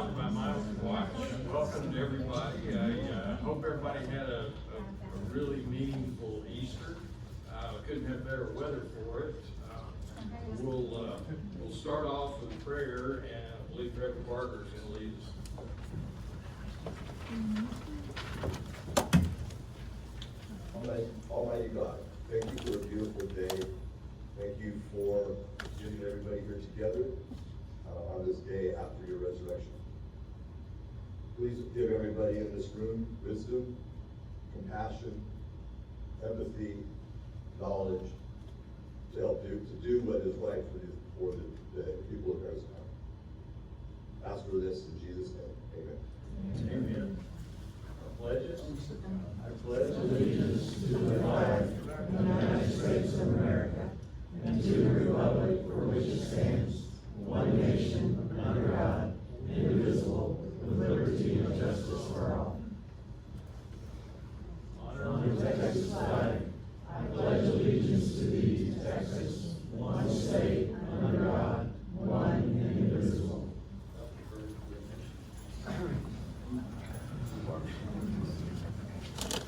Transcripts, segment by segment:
talking about my watch. Welcome to everybody. I hope everybody had a really meaningful Easter. Couldn't have better weather for it. We'll start off with prayer, and I believe Reverend Barker is going to lead us. Almighty God, thank you for a beautiful day. Thank you for getting everybody here together on this day after your resurrection. Please give everybody in this room wisdom, compassion, empathy, knowledge to help do what is right for the people of Arizona. Ask for this in Jesus' name. Amen. Amen. Pledges. I pledge allegiance to the flag of the United States of America and to the republic for which it stands, one nation, under God, indivisible, with liberty and justice for all. Honor the Texas flag. I pledge allegiance to thee, Texas, one state, under God, one indivisible.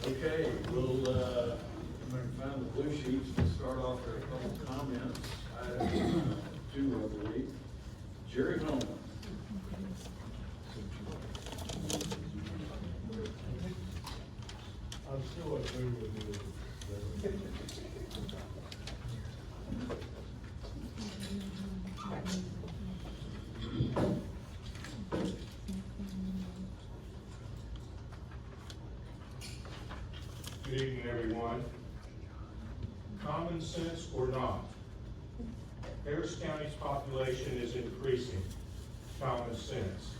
Okay, we'll find the blue sheets to start off with a couple of comments. Item 2, I believe. Jerry Holman. I'm still agree with you. Good evening, everyone. Common sense or not, Harris County's population is increasing. Common sense.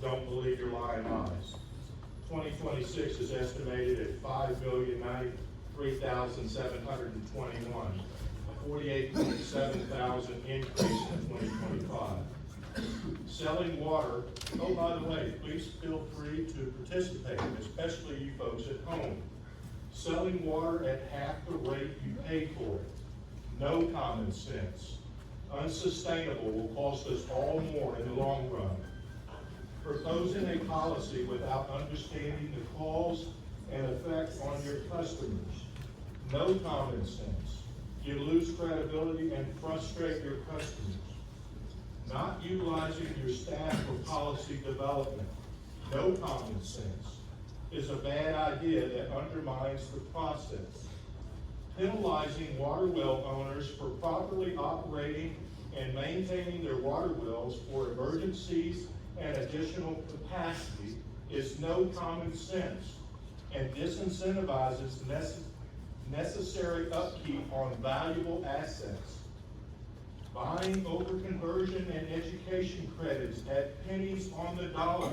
Don't believe your lying eyes. 2026 is estimated at 5,093,721, a 48,700 increase in 2025. Selling water, oh, by the way, please feel free to participate, especially you folks at home. Selling water at half the rate you pay for it. No common sense. Unsustainable, will cost us all more in the long run. Proposing a policy without understanding the cause and effect on your customers. No common sense. You lose credibility and frustrate your customers. Not utilizing your staff for policy development. No common sense. Is a bad idea that undermines the process. Penalizing water well owners for properly operating and maintaining their water wells for emergencies and additional capacity is no common sense and disincentivizes necessary upkeep on valuable assets. Buying overconversion and education credits at pennies on the dollar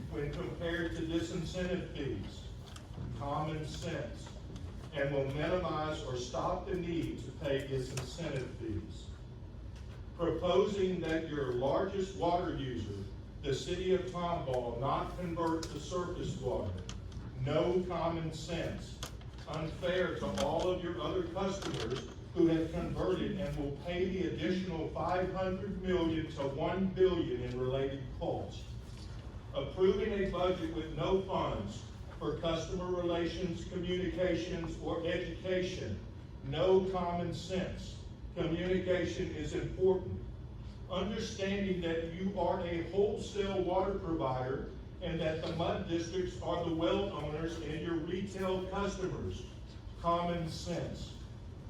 when compared to disincentive fees. Common sense, and will minimize or stop the need to pay disincentive fees. Proposing that your largest water user, the city of Tomball, not convert to surface water. No common sense. Unfair to all of your other customers who have converted and will pay the additional $500 million to $1 billion in related costs. Approving a budget with no funds for customer relations, communications, or education. No common sense. Communication is important. Understanding that you are a wholesale water provider and that the mud districts are the well owners and your retail customers. Common sense.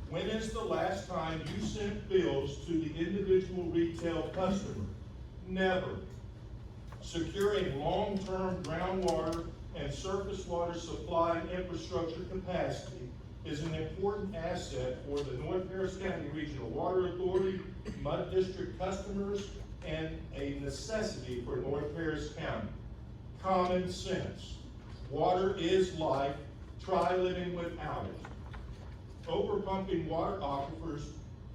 When is the last time you sent bills to the individual retail customer? Never. Securing long-term groundwater and surface water supply and infrastructure capacity is an important asset for the North Harris County Regional Water Authority, Mud District customers, and a necessity for North Harris County. Common sense. Water is life. Try living without it. Overpumping water aquifers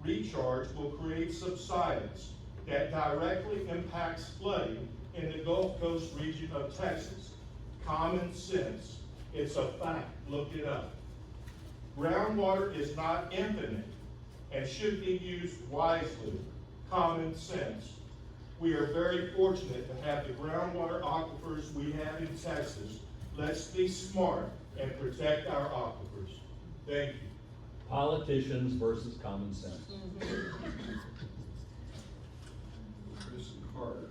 recharge will create subsidence that directly impacts flooding in the Gulf Coast region of Texas. Common sense. It's a fact. Look it up. Groundwater is not infinite and should be used wisely. Common sense. We are very fortunate to have the groundwater aquifers we have in Texas. Let's be smart and protect our aquifers. Thank you. Politicians versus common sense. Chris Carter.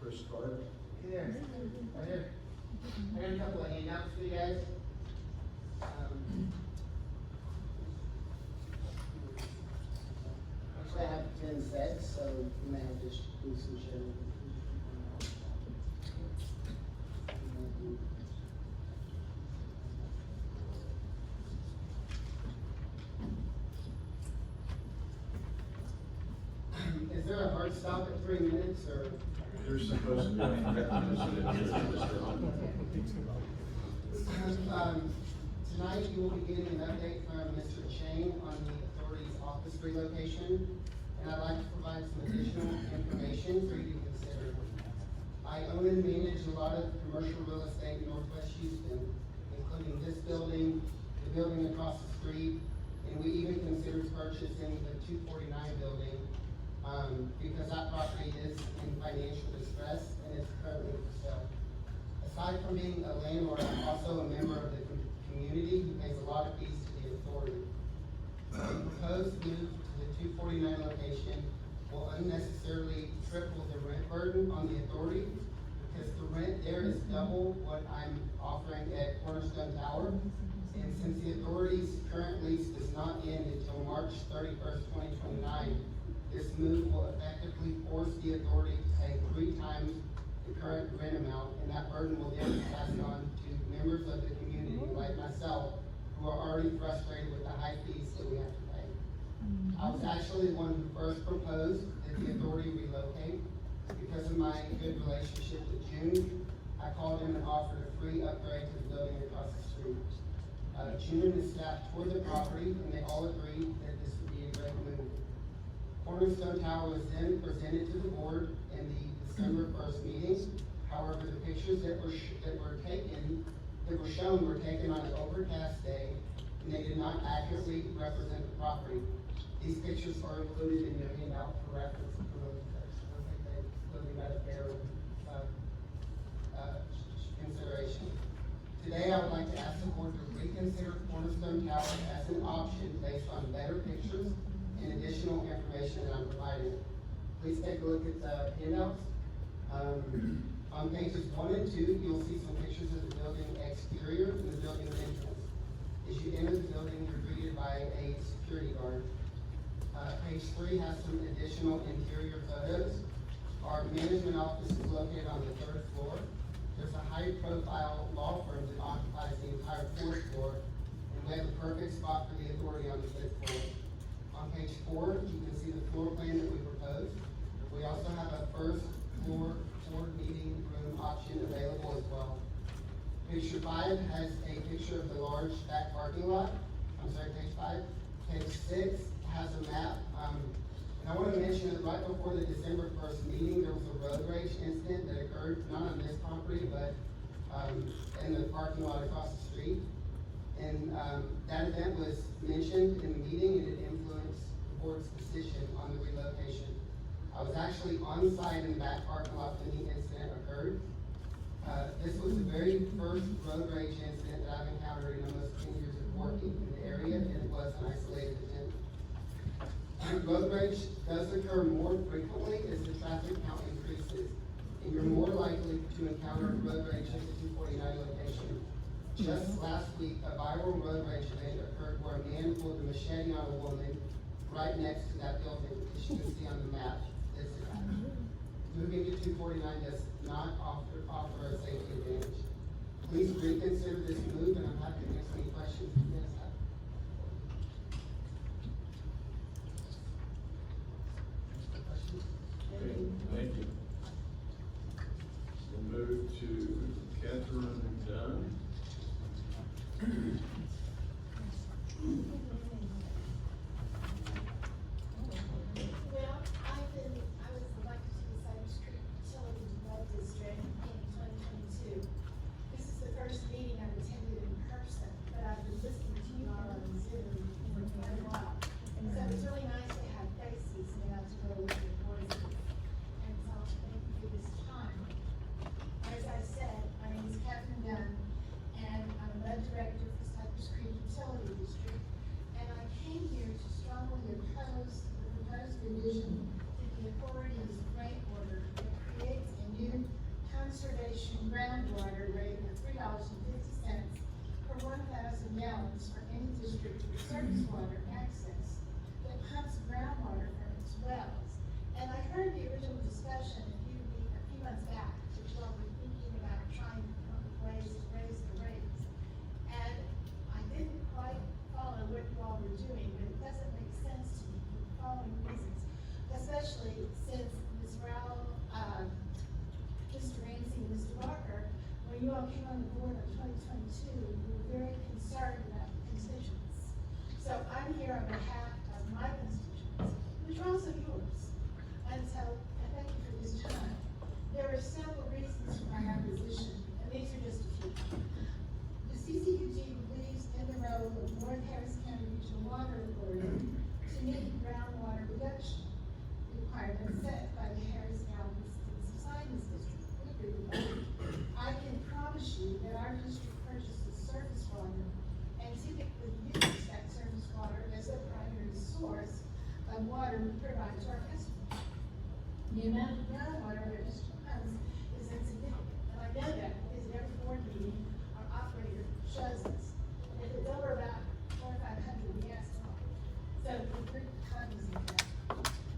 Chris Carter. Hey there, right here. I got a couple of handouts for you guys. Actually, I have 10 sets, so you may have to do some sharing. Is there a hard stop at 3 minutes, or? You're supposed to be. Tonight you will be getting an update from Mr. Chang on the authority's office relocation, and I'd like to provide some additional information for you to consider. I own and manage a lot of commercial real estate in Northwest Houston, including this building, the building across the street, and we even considered purchasing the 249 building, because that property is in financial distress and is currently for sale. Aside from being a landlord, I'm also a member of the community who pays a lot of fees to the authority. The proposed move to the 249 location will unnecessarily triple the rent burden on the authority, because the rent there is double what I'm offering at Cornerstone Tower. And since the authority's current lease does not end until March 31st, 2029, this move will effectively force the authority to pay 3 times the current rent amount, and that burden will then be passed on to members of the community like myself, who are already frustrated with the high fees that we have to pay. I was actually the one who first proposed that the authority relocate. Because of my good relationship with June, I called him and offered a free upgrade to the building across the street. June and his staff toured the property, and they all agreed that this would be a great move. Cornerstone Tower was then presented to the board in the December 1st meeting. However, the pictures that were shown were taken on an overcast day, and they did not accurately represent the property. These pictures are included in your handout for reference for those folks. I think they really got a fair consideration. Today, I would like to ask the board to reconsider Cornerstone Tower as an option based on better pictures and additional information that I'm providing. Please take a look at the handouts. On pages 1 and 2, you'll see some pictures of the building exterior and the building entrance. As you enter the building, you're greeted by a security guard. Page 3 has some additional interior photos. Our management office is located on the 3rd floor. There's a high-profile law firm that occupies the entire 4th floor, and we have a perfect spot for the authority on the 5th floor. On page 4, you can see the floor plan that we proposed. We also have a first floor board meeting room option available as well. Picture 5 has a picture of the large back parking lot. I'm sorry, page 5. Page 6 has a map. And I want to mention that right before the December 1st meeting, there was a road rage incident that occurred, not on this property, but in the parking lot across the street. And that event was mentioned in the meeting, and it influenced the board's decision on the relocation. I was actually on site in the back parking lot when the incident occurred. This was the very first road rage incident that I've encountered in almost 10 years of working in the area, and it was an isolated event. Road rage does occur more frequently as the traffic count increases, and you're more likely to encounter road rage at the 249 location. Just last week, a viral road rage event occurred where a man pulled a machete on a woman right next to that building, as you can see on the map. Moving to 249 does not offer a safety advantage. Please reconsider this move, and I'm happy to answer any questions you guys have. Questions? Okay, thank you. We'll move to Catherine Dunn. Well, I was elected to the Cypress Creek Utility Development District in 2022. This is the first meeting I've attended revision to the authority's rate order that creates a new conservation groundwater rate of $3.50 per 1,000 gallons for any district with surface water access that pumps groundwater from its wells. And I heard the original discussion a few months back, which y'all were thinking about trying to come up with ways to raise the rates. And I didn't quite follow what you all were doing, but it doesn't make sense to me for the following reasons. Especially since Ms. Rowell, Mr. Ramsey, and Mr. Walker, when you all came on the board in 2022, you were very concerned about the constituents. So I'm here on behalf of my constituents, which are also yours. And so I thank you for this time. There are several reasons for my opposition, and these are just a few. The CCUG believes in the role of North Harris County Regional Water Authority to meet groundwater reduction requirements set by the Harris County Science District. We agree with that. I can promise you that our district purchases surface water and typically uses that surface water as the primary source of water we provide to our customers. The amount of groundwater our district pumps is insignificant, and I know that because at every board meeting, our operator shows us. And if it's over about 400 or 500, we ask for it. So we're pretty cognizant of that.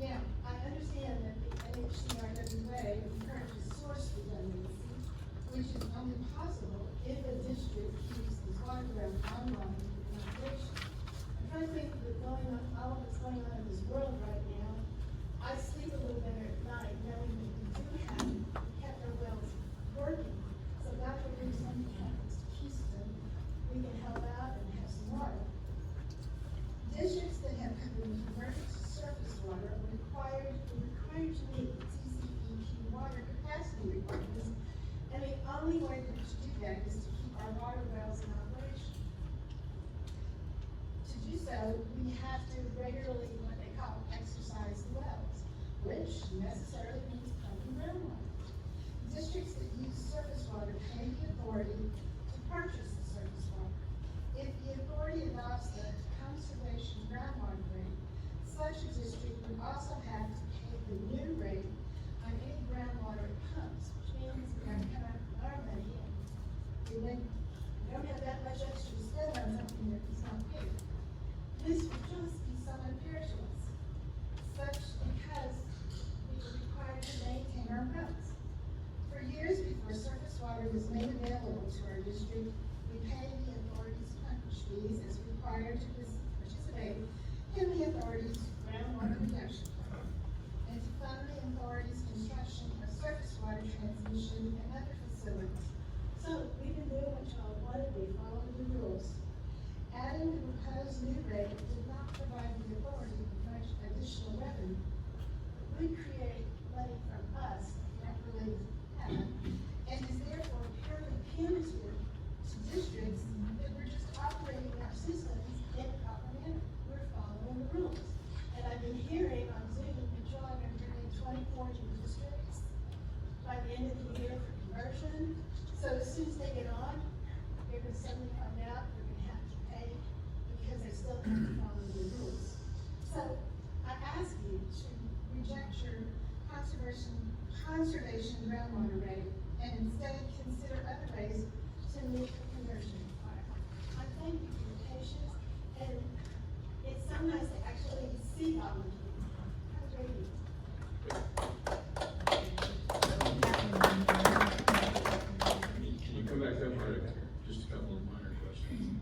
Now, I understand that the NHCRWA encourages source redundancy, which is only possible if a district keeps its water well online in operation. I'm trying to think of all of what's going on in this world right now. I sleep a little better at night knowing that we kept our wells working. So God forbid something happens to Houston, we can help out and have some water. Districts that have been converted to surface water are required to meet CCEQ water capacity requirements, and the only way to do that is to keep our water wells in operation. To do so, we have to regularly, what they call, exercise the wells, which necessarily means pumping groundwater. Districts that use surface water pay the authority to purchase the surface water. If the authority adopts the conservation groundwater rate, such a district would also have to pay the new rate on any groundwater it pumps, which means we have to come out with our money and we don't have that much extra to spend on something that is not paid. This would just be so unfair to us, such because we were required to maintain our wells. For years before surface water was made available to our district, we paid the authority's pumpage fees as required to participate in the authority's groundwater reduction plan, and to fund the authority's construction of surface water transmission and other facilities. So we've been doing what y'all wanted, we followed the rules. Adding the proposed new rate did not provide the authority with much additional revenue. It would create money from us that really have, and is therefore purely punitive to districts that were just operating our systems in a proper manner. We're following the rules. And I've been hearing on Zoom that y'all are going to bring in 24 new districts by the end of the year for conversion. So as soon as they get on, they're going to suddenly find out they're going to have to pay because they still have to follow the rules. So I ask you to reject your conservation groundwater rate and instead consider other ways to meet the conversion requirement. I thank you for your patience, and it's so nice to actually see all of you. Have a great evening. Can you come back up right up here? Just a couple of minor questions.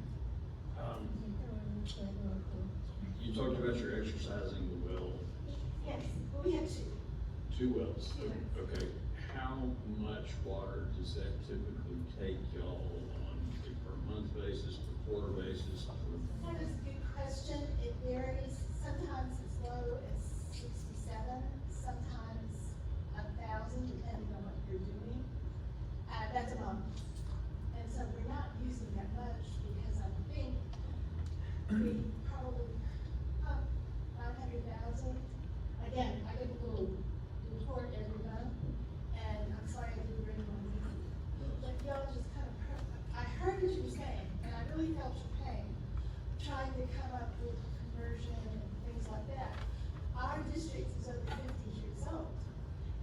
You talked about your exercising the well, Yes, well, we have two. 2 wells. Yes. Okay, how much water does that typically take y'all on a per month basis, per quarter basis? That is a good question. It varies. Sometimes as low as 67, sometimes 1,000, depending on what you're doing. That's a month. And so we're not using that much because I think we probably pump 500,000. Again, I get a little report every month, and I'm sorry I didn't bring one with me. But y'all just kind of, I heard what you were saying, and I really felt your pain, trying to come up with conversion and things like that. our district is over 50 years old.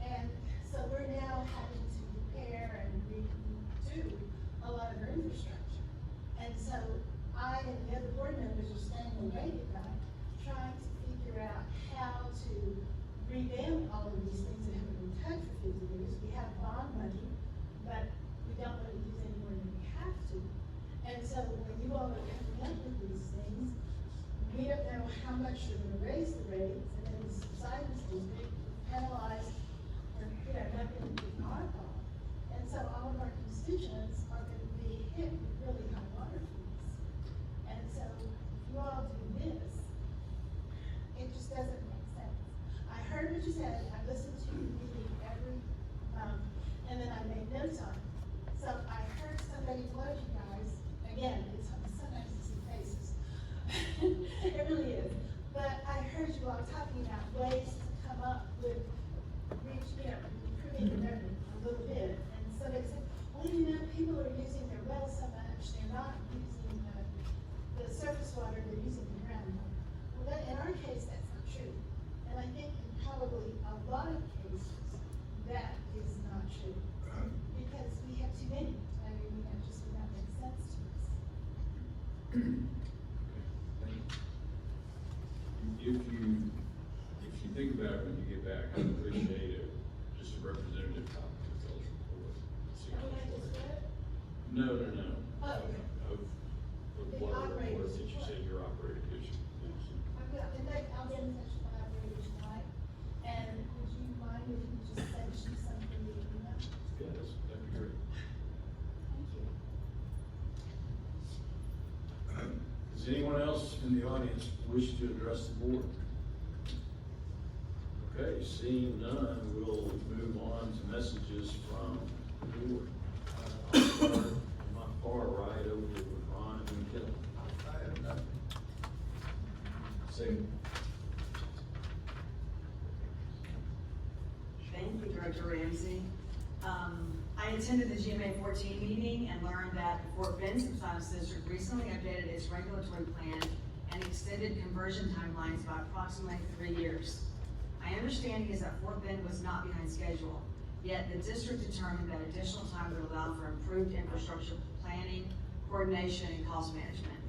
And so we're now having to repair and redo a lot of our infrastructure. And so I and the other board members are standing and waiting about trying to figure out how to revamp all of these things that haven't been touched for 50 years. We have bond money, but we don't want to use any more than we have to. And so when you all are coming up with these things, we don't know how much you're gonna raise the rates, and then the subsidence district penalized for, nothing with our fault. And so all of our constituents are gonna be hit with really high water fees. And so if you all do this, it just doesn't make sense. I heard what you said, I listened to your meeting every month, and then I made notes on it. So I heard somebody told you guys, again, it's sometimes it's in faces. It really is. But I heard you all talking about ways to come up with, improving the revenue a little bit. And so they said, well, people are using their wells so much, they're not using the surface water, they're using the groundwater. Well, that, in our case, that's not true. And I think in probably a lot of cases, that is not true. Because we have too many. I mean, that just would not make sense to us. If you think about it when you get back, I'd appreciate it, just a representative copy of those reports. See how Can I much just work. read it? No, no, no. Oh, okay. Of The what operator's report that you report. said your operator gives you. I'm gonna, in fact, I'll get in touch with my operator tonight. And would you mind if you just send you something via email? Yeah, that'd be great. Thank you. Does anyone else in the audience wish to address the board? Okay, seeing none, we'll move on to messages from the board. I'll start on my far right over with Ron and Kelly. I have nothing. Second. Thank you, Director Ramsey. I attended the GMA 14 meeting and learned that the Fort Bend Subsidence District recently updated its regulatory plan and extended conversion timelines by approximately 3 years. My understanding is that Fort Bend was not behind schedule, yet the district determined that additional time would allow for improved infrastructure planning, coordination, and cost management.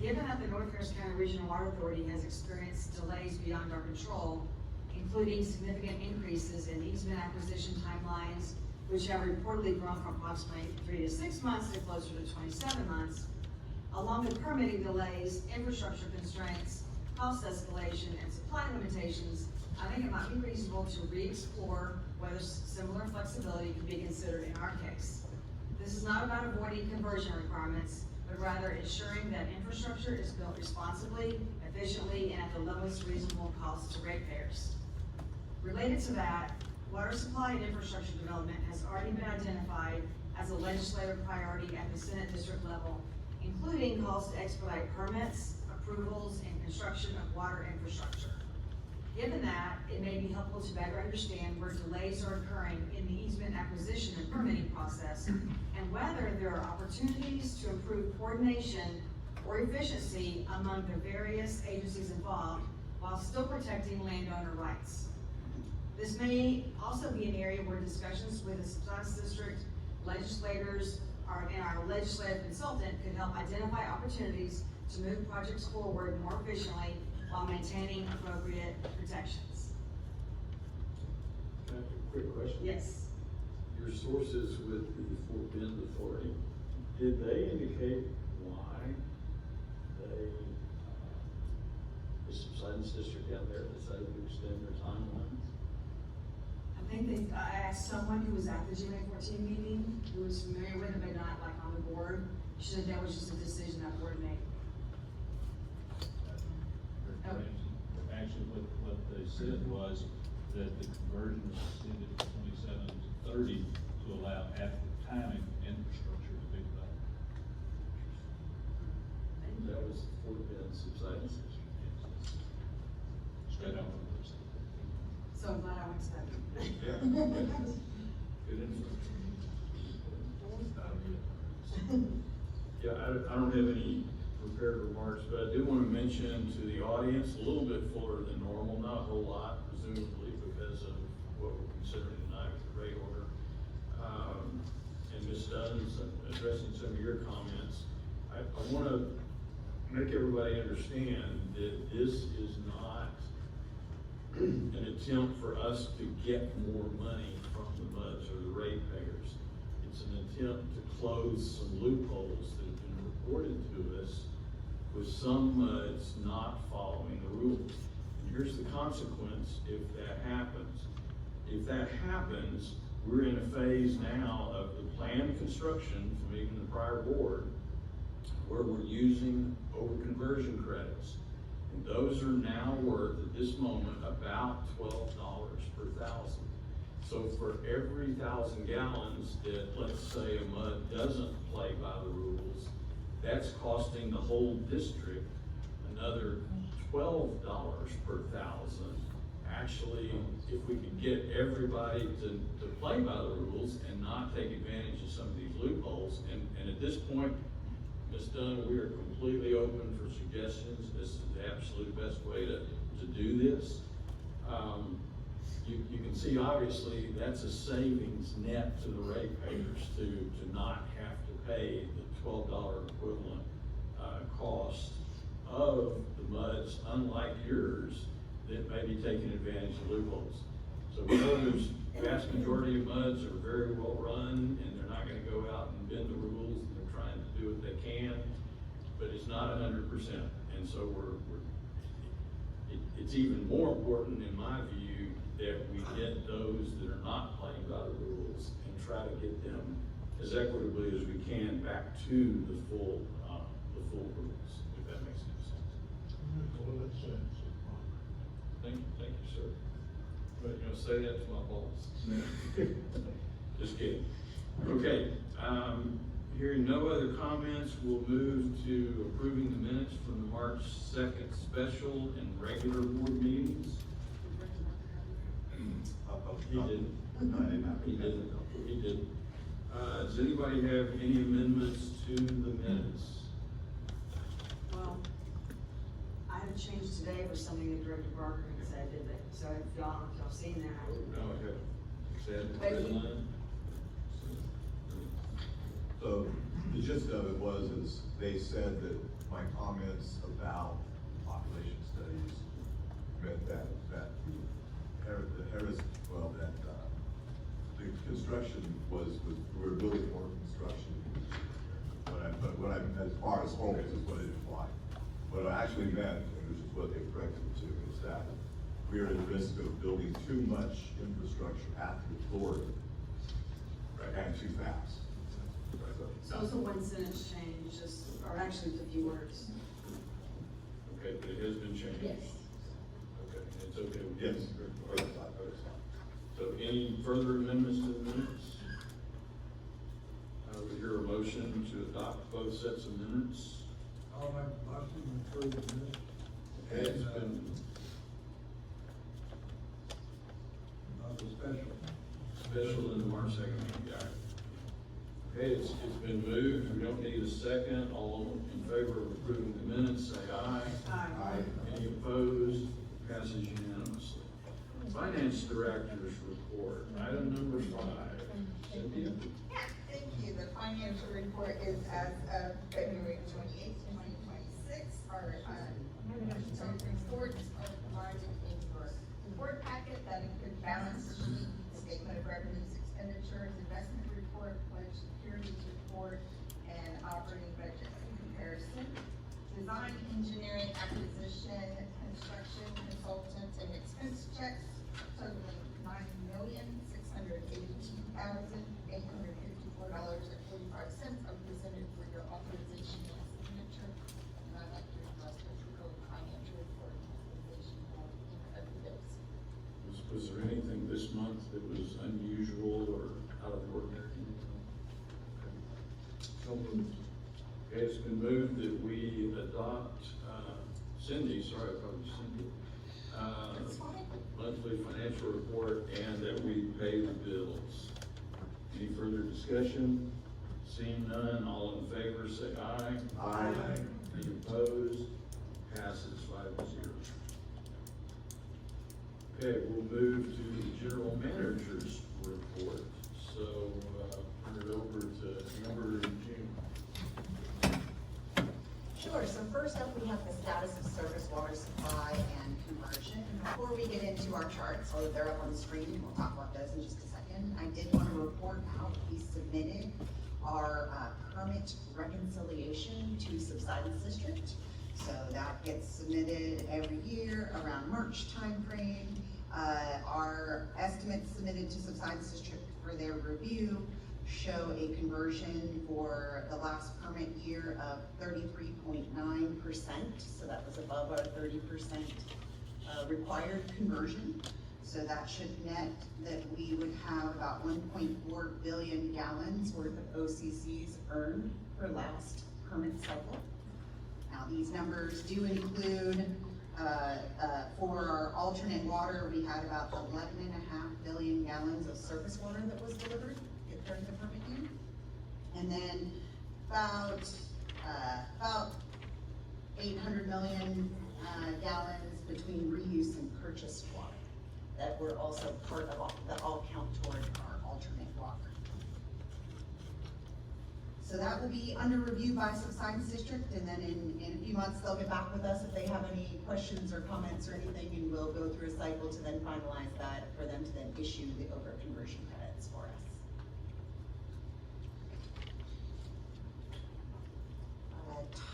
Given that the North Harris County Regional Water Authority has experienced delays beyond our control, including significant increases in easement acquisition timelines, which have reportedly grown from approximately 3 to 6 months to closer to 27 months, along with permitting delays, infrastructure constraints, cost escalation, and supply limitations, I think it might be reasonable to re-explore whether similar flexibility could be considered in our case. This is not about avoiding conversion requirements, but rather ensuring that infrastructure is built responsibly, efficiently, and at the lowest reasonable cost to ratepayers. Related to that, water supply and infrastructure development has already been identified as a legislative priority at the Senate district level, including calls to expedite permits, approvals, and construction of water infrastructure. Given that, it may be helpful to better understand where delays are occurring in the easement acquisition and permitting process, and whether there are opportunities to improve coordination or efficiency among the various agencies involved while still protecting landowner rights. This may also be an area where discussions with the subsidence district legislators and our legislative consultant could help identify opportunities to move projects forward more efficiently while maintaining appropriate protections. Can I ask a quick question? Yes. Your sources with the Fort Bend Authority, did they indicate why they, the subsidence district down there decided to extend their timelines? I asked someone who was at the GMA 14 meeting, who was familiar with it, but not like on the board. She said that was just a decision that board made. Oh. Actually, what they said was that the conversion was extended to 27 to 30 to allow adequate timing for infrastructure to be developed. That was the Fort Bend subsidence district. Straight out of those. So I'm glad I went to that meeting. Yeah. Good info. Yeah, I don't have any prepared remarks, but I do want to mention to the audience, a little bit fuller than normal, not a whole lot, presumably because of what we're considering tonight with the rate order. And Ms. Dunn's addressing some of your comments. I want to make everybody understand that this is not an attempt for us to get more money from the MUDs or the ratepayers. It's an attempt to close some loopholes that have been reported to us with some MUDs not following the rules. And here's the consequence if that happens. If that happens, we're in a phase now of the planned construction from even the prior board where we're using over-conversion credits. And those are now worth, at this moment, about $12 per thousand. So for every 1,000 gallons that, let's say, a MUD doesn't play by the rules, that's costing the whole district another $12 per thousand. Actually, if we could get everybody to play by the rules and not take advantage of some of these loopholes, and at this point, Ms. Dunn, we are completely open for suggestions. This is the absolute best way to do this. You can see, obviously, that's a savings net to the ratepayers to not have to pay the $12 equivalent cost of the MUDs, unlike yours, that may be taking advantage of loopholes. So we know there's vast majority of MUDs are very well run, and they're not gonna go out and bend the rules, and they're trying to do what they can, but it's not 100%. And so it's even more important, in my view, that we get those that are not playing by the rules and try to get them as equitably as we can back to the full rules, if that makes any sense. Thank you, sir. But, say that to my boss. Just kidding. Okay, hearing no other comments, we'll move to approving the minutes from the March 2nd special and regular board meetings. He didn't. No, I didn't have it. He didn't. He didn't. Does anybody have any amendments to the minutes? Well, I have changed today for something that Director Barker had said, did they? So if y'all seen that. No, I haven't. Said But red he- line? So the gist of it is they said that my comments about population studies meant that the construction was, we were building more construction. But what I, as far as homes is what it implied. What I actually meant, and which is what they corrected to, is that we are at risk of building too much infrastructure after Florida, and too fast. So it's a one sentence change, or actually it's a few words. Okay, but it has been changed? Yes. Okay, it's okay with you? Yes. Okay. So any further amendments to the minutes? We hear a motion to adopt both sets of minutes. I'll make a motion to approve the minutes. Okay, it's been, The special. in the March 2nd meeting, got it. Okay, it's been moved, we don't need a second, all in favor of approving the minutes, say aye. Aye. Any opposed? Passes unanimously. Finance Director's Report, item number 5. Cynthia? Thank you. The financial report is as of February 28th, 2026. Our reports are provided in your board packet that include balance sheet, statement of revenues, expenditures, investment report, pledge securities report, and operating budget comparison. Design, engineering, acquisition, construction, consultant, and expense checks totaling $9,682,854.45 are presented for your authorization and signature. And I'd like to request that you go financial report and authorization for any of those. Was there anything this month that was unusual or out of the ordinary? So moved. Okay, it's been moved that we adopt, Cindy, sorry, I called you Cindy. That's fine. Monthly financial report and that we pay the bills. Any further discussion? Seeing none, all in favor say aye. Aye. Any Any opposed? Passes 5-0. Okay, we'll move to the general manager's report. So, turn it over to Amber and June. Sure, so first up, we have the status of surface water supply and conversion. Before we get into our charts, although they're up on the screen, and we'll talk about those in just a second, I did want to report out, we submitted our permit reconciliation to Subsidence District. So that gets submitted every year around March timeframe. Our estimates submitted to Subsidence District for their review show a conversion for the last permit year of 33.9%, so that was above our 30% required conversion. So that should net that we would have about 1.4 billion gallons worth of OCCs earned for last permit cycle. Now, these numbers do include, for our alternate water, we had about 11.5 billion gallons of surface water that was delivered during the permit year. And then about 800 million gallons between reuse and purchased water that were also part of, that all count toward our alternate water. So that will be under review by Subsidence District, and then in a few months, they'll get back with us if they have any questions or comments or anything, and we'll go through a cycle to then finalize that for them to then issue the over-conversion credits for us.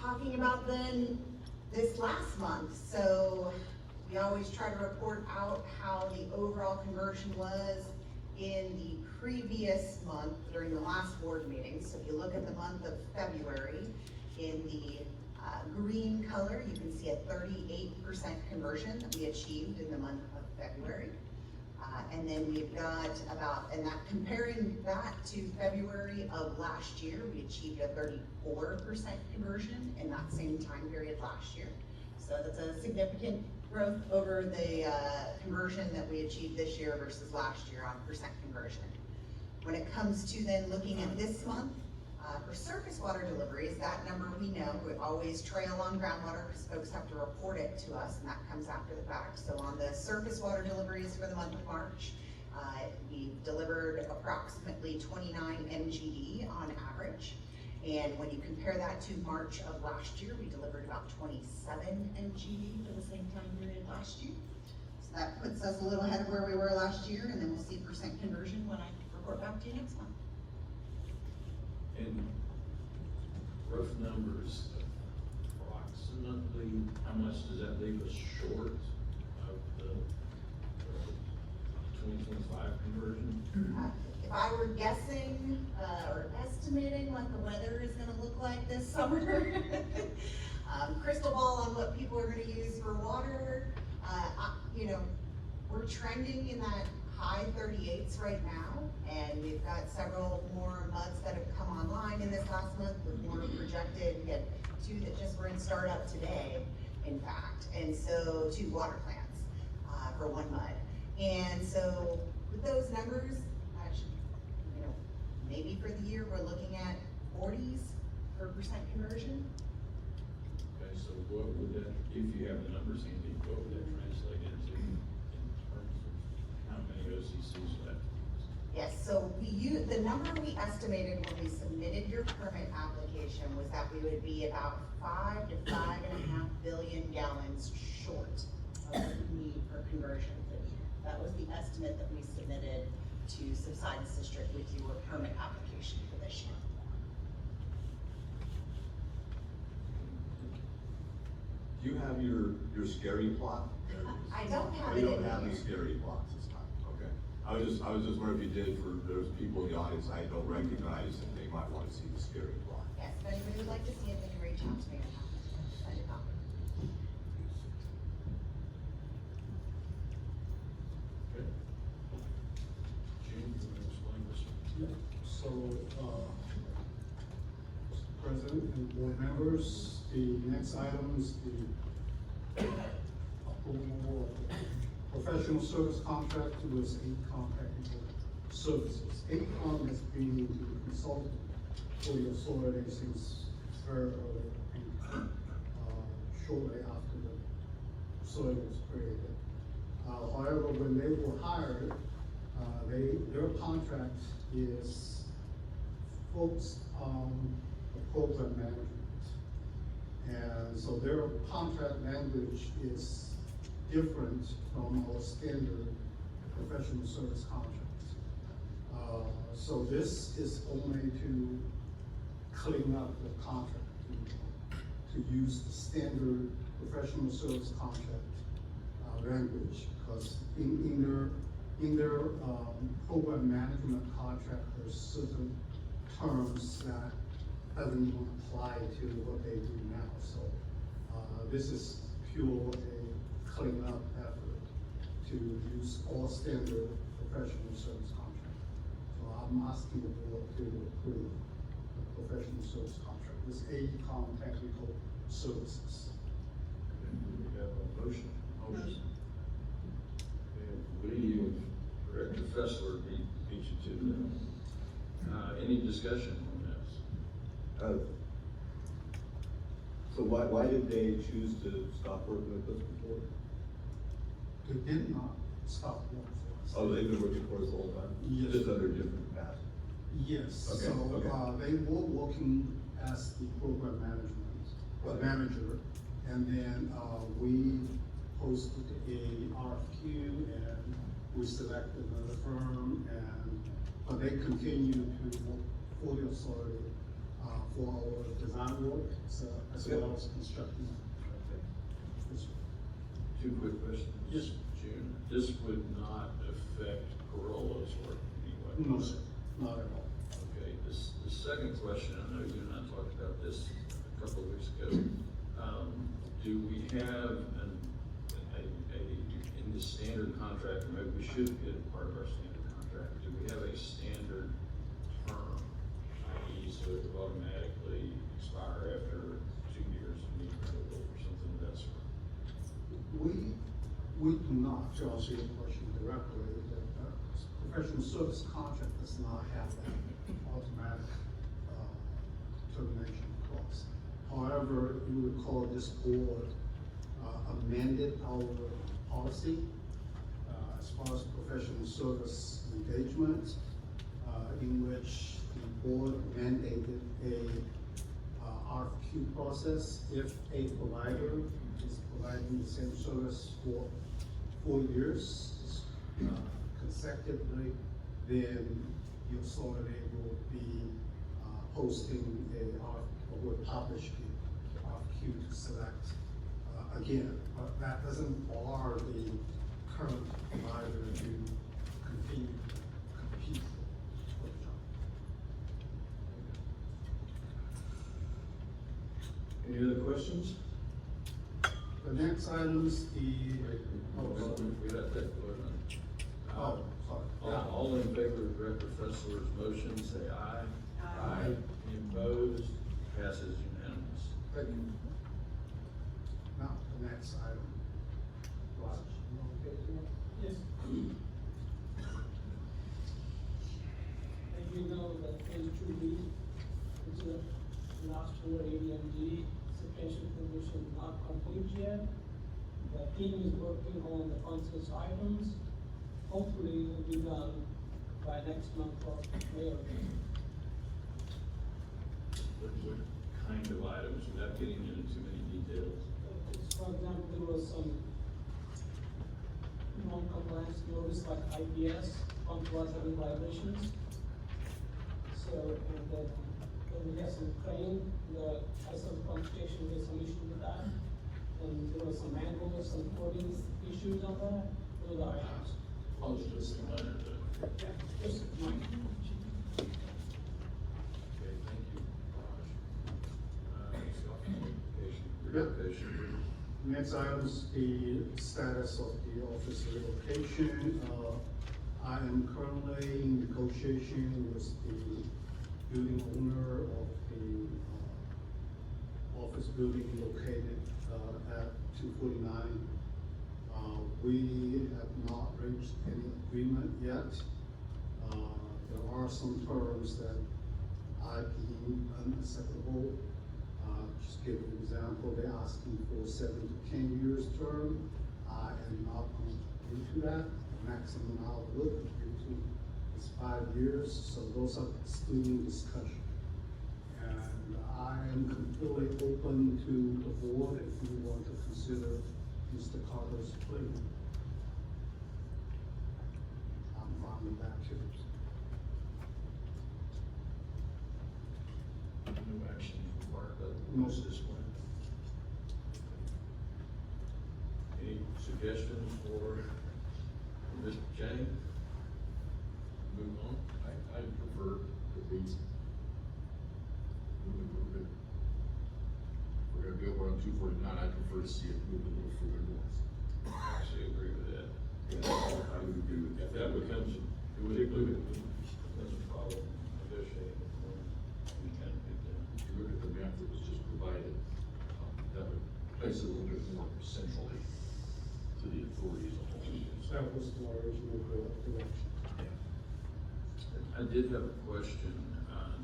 Talking about then this last month, so we always try to report out how the overall conversion was in the previous month during the last board meeting. So if you look at the month of February, in the green color, you can see a 38% conversion that we achieved in the month of February. And then we've got about, and that comparing that to February of last year, we achieved a 34% conversion in that same time period last year. So that's a significant growth over the conversion that we achieved this year versus last year on percent conversion. When it comes to then looking at this month, for surface water deliveries, that number we know, we always trail on groundwater because folks have to report it to us, and that comes after the fact. So on the surface water deliveries for the month of March, we delivered approximately 29 MGD on average. And when you compare that to March of last year, we delivered about 27 MGD for the same time period last year. So that puts us a little ahead of where we were last year, and then we'll see percent conversion when I report back to you next month. And rough numbers, approximately, how much does that leave us short of the 2025 conversion? If I were guessing, or estimating what the weather is gonna look like this summer, crystal ball on what people are gonna use for water, you know, we're trending in that high 38s right now, and we've got several more muds that have come online in this last month with more projected. We had 2 that just were in startup today, in fact, and so 2 water plants for 1 mud. And so with those numbers, actually, you know, maybe for the year we're looking at 40s for percent conversion. Okay, so what would that, if you have the numbers handy, what would that translate into in terms of how many OCCs left? Yes, so the number we estimated when we submitted your permit application was that we would be about 5 to 5.5 billion gallons short of the need for conversion for the year. That was the estimate that we submitted to Subsidence District with your permit application for this year. Do you have your scary plot? I don't have Oh, it you in don't have here. the scary plots this time, okay. I was just wondering if you did, for there's people in the audience I don't recognize, and they might want to see the scary plot. Yes, if anybody would like to see it, they can reach out to me. I did not. Okay. June, you want to explain this? So, Mr. President and board members, the next item is the approval of the professional service contract to US 8 Contracting Services. 8 has been the consultant for your solar since very early. shortly after the soil was created. However, when they were hired, their contract is focused on the program management. And so their contract language is different from our standard professional service contracts. So this is only to clean up the contract, to use the standard professional service contract language, because in their program management contract, there's certain terms that doesn't even apply to what they do now. So this is pure a cleanup effort to use all standard professional service contract. So I'm asking the board to approve the professional service contract. This AECOM Technical Services. Do we have a motion? Motion. Okay, Lee and Director Fessler beat you to that. Any discussion on this? So why did they choose to stop working with us before? They did not stop working for us. Oh, they've been working for us the whole time? Yes. Just under different capacity? Yes, Okay, so, okay. they were working as the program Right. manager, and then, we posted a RFQ, and we selected another firm, but they continue to work for the authority, for our design work, so, as well as construction. Yes, sir. Two quick questions. Yes. June, this would not affect Corolla's work in any way? No, sir, not at all. Okay, the second question, I know you and I talked about this a couple of weeks ago. Do we have in the standard contract, or maybe we should get it part of our standard contract, do we have a standard term, i.e. so it would automatically expire after 2 years and need renewal or something of that sort? We do not, to answer your question directly, the professional service contract does not have that automatic termination clause. However, you recall this board amended our policy as far as professional service engagement, in which the board mandated a RFQ process. If a provider is providing the same service for 4 years consecutively, then the authority will be posting will publish the RFQ to select again, but that doesn't bar the current provider to continue to compete for the job. Any other questions? The next item is the, We got that vote on. oh, sorry. All in favor of Director Fessler's motion, say aye. Aye. Any opposed? Passes unanimous. Thank you. Now, the next item. Raj, you want to take it? Yes. As you know, the phase 2B, which is the last four ADMG sequential condition not complete yet. The team is working on the consensus items. Hopefully it will be done by next month or May or June. What kind of items, without getting into too many details? For example, there was some non-compliance notice like IPS, compromise having violations. So, and then we have some crane, the ISO pump station, there's some issue with that. And there was some manual, some coding issues on that, those are items. I'll just minor though. Yeah, just one. Okay, thank you, Raj. Relocation. Next item is the status of the office relocation. I am currently in negotiation with the building owner of the office building located at 249. We have not reached any agreement yet. There are some terms that I deem unacceptable. Just give an example, they're asking for 7 to 10 years term. I am not going to agree to that. The maximum I would agree to is 5 years, so those are excluding discussion. And I am completely open to the board if you want to consider Mr. Carter's plea. I'm fine with that too. No action required, but Most this point. Any suggestions for Mr. Chang? Move on. I prefer that we, we're gonna go on 249, I prefer to see it move a little further north. I actually agree with that. I would agree with that. If that becomes, it would include it, becomes a problem, negotiating with any kind of big deal. If you look at the map that was just provided, that would place it a little bit more centrally to the authority as a whole. That was the original direction. I did have a question,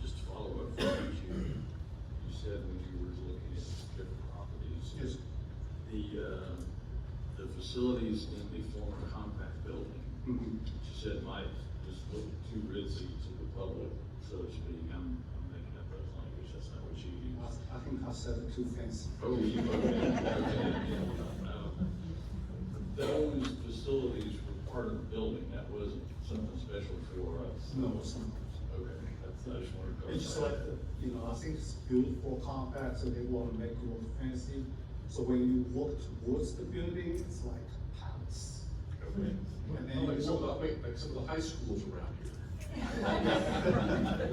just to follow up from what you said when you were looking at different properties. Yes. The facilities in the former compact building, Mhm. you said might just look too ritzy to the public, so to speak. I'm making up those language, that's not what you used. I think I said it too fancy. Oh, okay. Those facilities were part of the building, that wasn't something special for us. No, it's not. Okay, I just wanted to. It's just like, I think it's beautiful compact, so they want to make it look fancy. So when you walk towards the building, it's like a palace. Okay. And then Like you some of walk, like some of the high schools around here.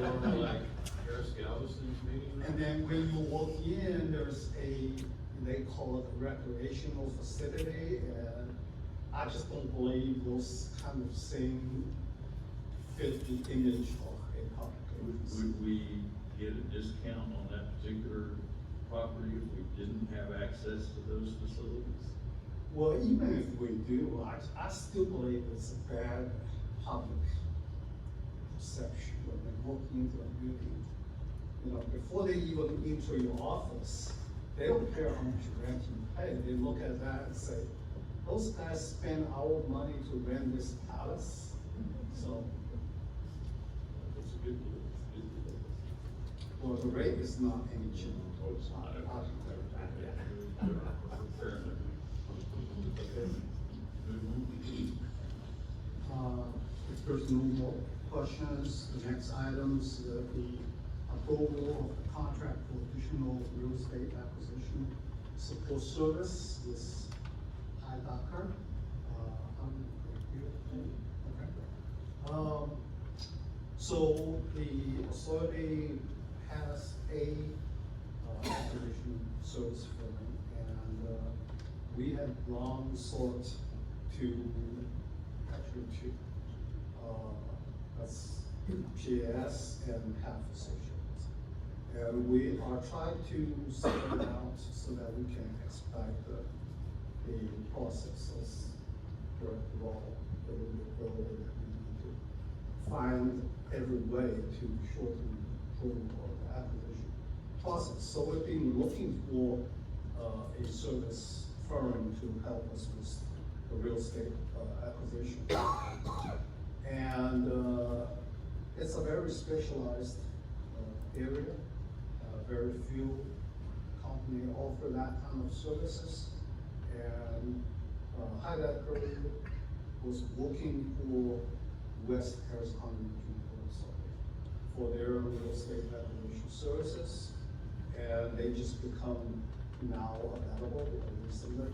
Or like Harris Galveston's meeting. and then when you walk in, there's they call it a recreational facility, and I just don't believe those kind of same fit the image of a public place. Would we get a discount on that particular property if we didn't have access to those facilities? Well, even if we do, I still believe it's a bad public perception when they walk into a building. Before they even enter your office, they don't care how much rent you pay. They look at that and say, those guys spend our money to rent this palace. So, It's a good deal. It's a good deal. well, the rate is not any cheaper. Oh, it's not. I'll declare that, yeah. Fair enough. Okay. Move on. If there's no more questions, the next items, the approval of the contract for additional real estate acquisition support service is Hi Docker. So the authority has a acquisition service firm, and we have long sought to, actually two, that's PS and Half Associates. And we are trying to sort it out so that we can expedite the processes for the law, a little bit earlier, that we need to find every way to shorten the acquisition process. So we've been looking for a service firm to help us with the real estate acquisition. And it's a very specialized area. Very few companies offer that kind of services. And Heidecker was working for West Harris County Regional Authority for their real estate acquisition services. And they just become now available recently.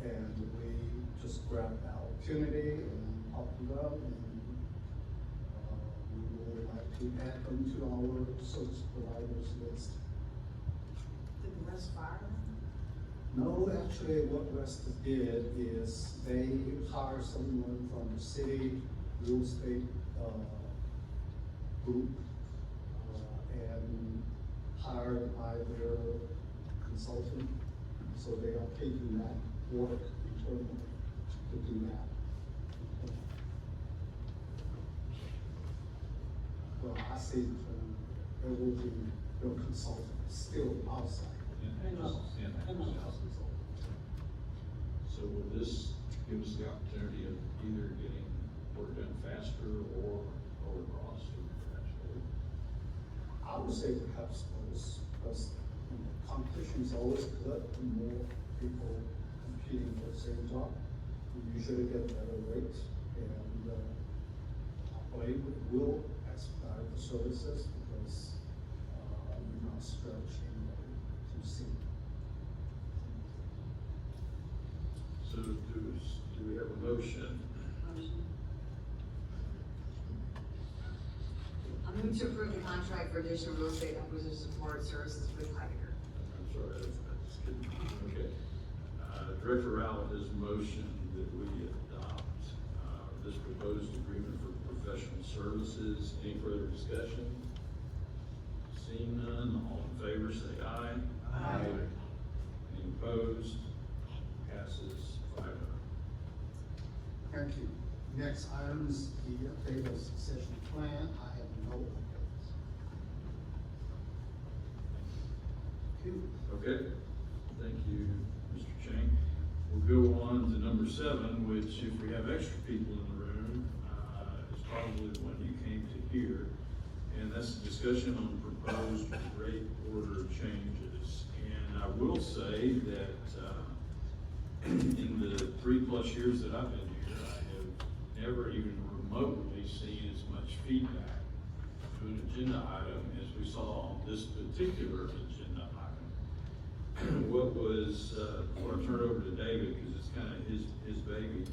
And we just grabbed the opportunity and talked to them, and we would like to add them to our service providers list. Did the rest fire them? No, actually, what West did is they hired someone from the city real estate group, and hired by their consultant. So they are taking that work internally to do that. Well, I say there will be no consultants. still outside. And I know. just in-house. So will this give us the opportunity of either getting work done faster or lower costs or actually? I would say perhaps those, because competition is always good, the more people competing for the same job, you usually get better rates, and, I believe it will expedite the services, because, you're not stretching anybody too soon. So do we have a motion? I move to approve the contract for additional real estate acquisition support services with Heidegger. I'm sorry, that's good. Okay. Director Rowell has motioned that we adopt, this proposed agreement for professional services. Any further discussion? Seeing none, all in favor say aye. Aye. Any opposed? Passes 5-0. Thank you. Next item is the update of succession plan. I have no updates. Okay, thank you, Mr. Chang. We'll go on to number 7, which if we have extra people in the room, is probably the one you came to hear. And that's a discussion on proposed rate order changes. And I will say that, in the 3+ years that I've been here, I have never even remotely seen as much feedback to an agenda item as we saw on this particular agenda item. What was, before I turn it over to David, because it's kind of his baby,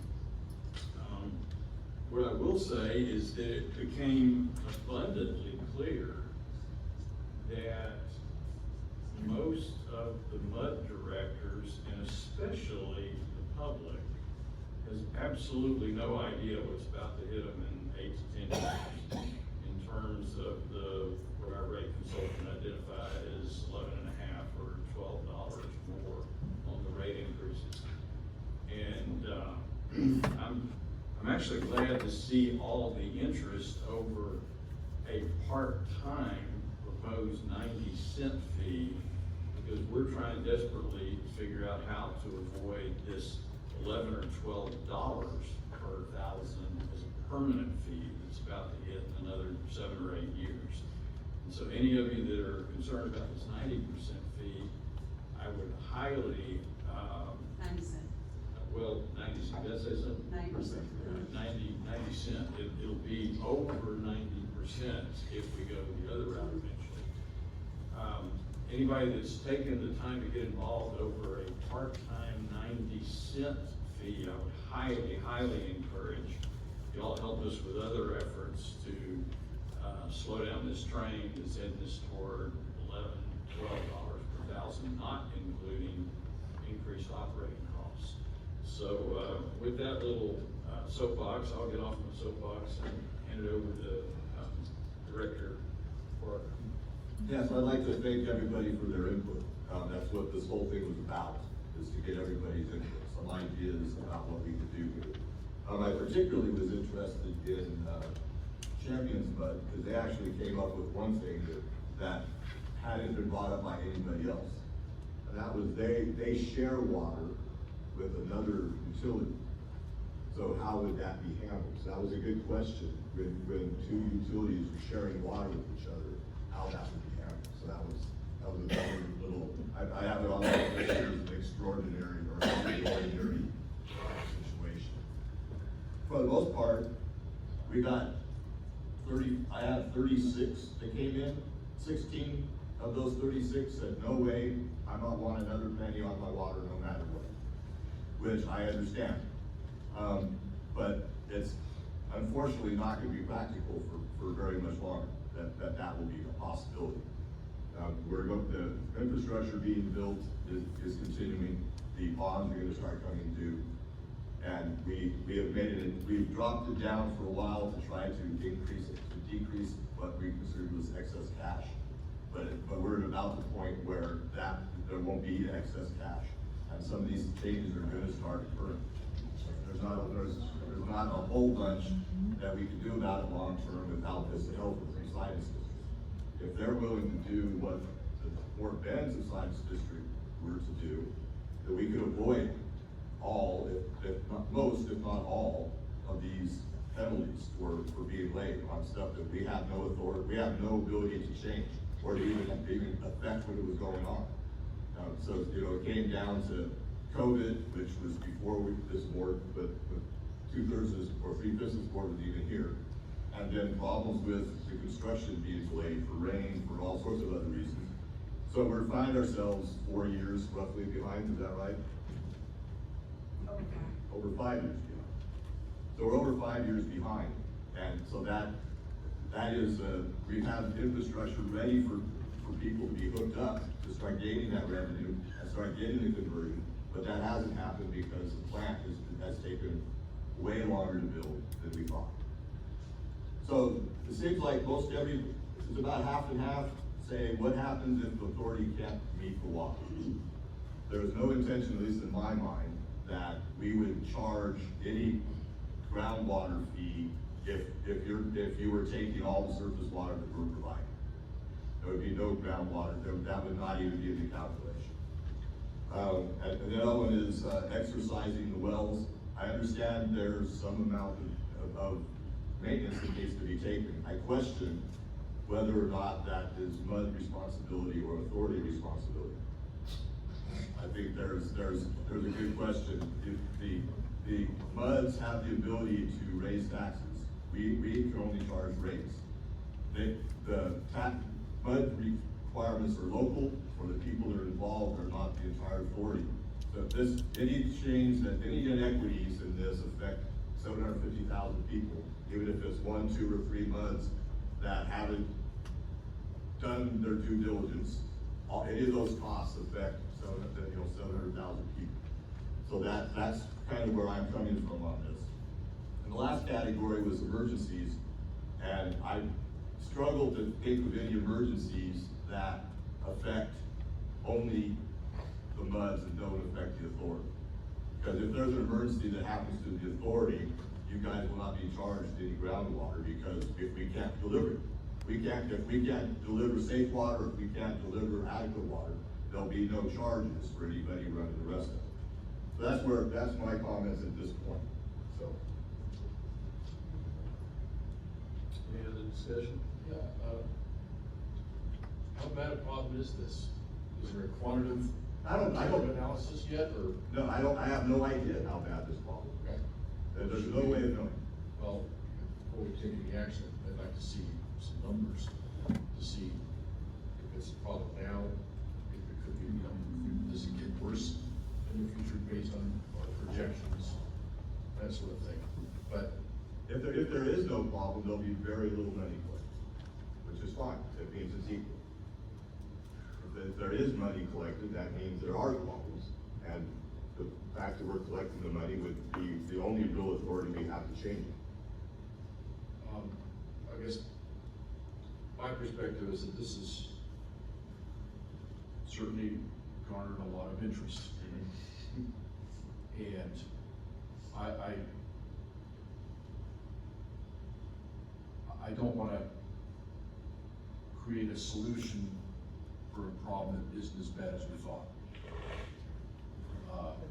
what I will say is that it became abundantly clear that most of the MUD directors, and especially the public, has absolutely no idea what's about to hit them in 8 to 10 years in terms of what our rate consultant identified as 11.5 or $12 more on the rate increases. And I'm actually glad to see all the interest over a part-time proposed 90-cent fee, because we're trying desperately to figure out how to avoid this $11 or $12 per thousand as a permanent fee that's about to hit in another 7 or 8 years. And so any of you that are concerned about this 90% fee, I would highly, 90 cents. well, 90 cents, did I say something? 90%. 90 cent. It'll be over 90% if we go the other route eventually. Anybody that's taken the time to get involved over a part-time 90-cent fee, I would highly, highly encourage y'all to help us with other efforts to slow down this train that's heading us toward $11, $12 per thousand, not including increased operating costs. So with that little soapbox, I'll get off my soapbox and hand it over to Director Parker. Yes, I'd like to thank everybody for their input. That's what this whole thing was about, is to get everybody's input, some ideas about what we could do here. I particularly was interested in Champions Bud, because they actually came up with one thing that hadn't been brought up by anybody else. And that was they share water with another utility. So how would that be handled? So that was a good question. When two utilities were sharing water with each other, how that would be handled. So that was a very little, I have it on my list as an extraordinary or extraordinary situation. For the most part, we got I have 36 that came in. 16 of those 36 said, no way, I'm not wanting another penny on my water no matter what, which I understand. But it's unfortunately not going to be practical for very much longer, that will be a possibility. The infrastructure being built is continuing, the bonds are going to start coming due. And we have made it, we've dropped it down for a while to try to decrease what we consider was excess cash. But we're at about the point where there won't be excess cash. And some of these changes are going to start occurring. There's not a whole bunch that we can do about it long term without this help from scientists. If they're willing to do what the Fort Bend's Science District were to do, that we could avoid all, if not most, if not all, of these penalties for being late on stuff that we have no authority, we have no ability to change, or to even affect what was going on. So, you know, it came down to COVID, which was before this board, but 2/3 or 3/5 of this board was even here. And then problems with the construction being delayed for rain, for all sorts of other reasons. So we find ourselves 4 years roughly behind, is that right? Over 5 years behind. So we're over 5 years behind. And so that is, we have infrastructure ready for people to be hooked up, to start gaining that revenue and start getting the conversion. But that hasn't happened because the plant has taken way longer to build than we thought. So it seems like it's about half and half saying what happens if the authority can't meet the law. There is no intention, at least in my mind, that we would charge any groundwater fee if you were taking all the surface water that we're providing. There would be no groundwater, that would not even be in the calculation. And the other one is exercising the wells. I understand there's some amount of maintenance that needs to be taken. I question whether or not that is MUD responsibility or authority responsibility. I think there's a good question. If the MUDs have the ability to raise taxes, we can only charge rates. The MUD requirements are local, or the people that are involved are not the entire authority. So any change that, any inequities in this affect 750,000 people, even if it's 1, 2, or 3 MUDs that haven't done their due diligence. Any of those costs affect 700,000 people. So that's kind of where I'm coming from on this. And the last category was emergencies, and I struggled to think of any emergencies that affect only the MUDs and don't affect the authority. Because if there's an emergency that happens to the authority, you guys will not be charged any groundwater, because if we can't deliver it. If we can't deliver safe water, if we can't deliver adequate water, there'll be no charges for anybody running the rest of it. So that's my comments at this point, so. Any other discussion? Yeah, how bad a problem is this? Is there a quantitative I don't, analysis yet, or? no, I have no idea how bad this problem is. Okay. There's no way of knowing. Well, before we take any action, I'd like to see some numbers to see if it's a problem now, if it could be, does it get worse in the future based on our projections, that sort of thing. But If there is no problem, there'll be very little money collected, which is fine. It means it's equal. If there is money collected, that means there are problems, and the fact that we're collecting the money would be the only real authority we have to change it. I guess my perspective is that this is certainly garnered a lot of interest. And I don't want to create a solution for a problem that isn't as bad as we thought.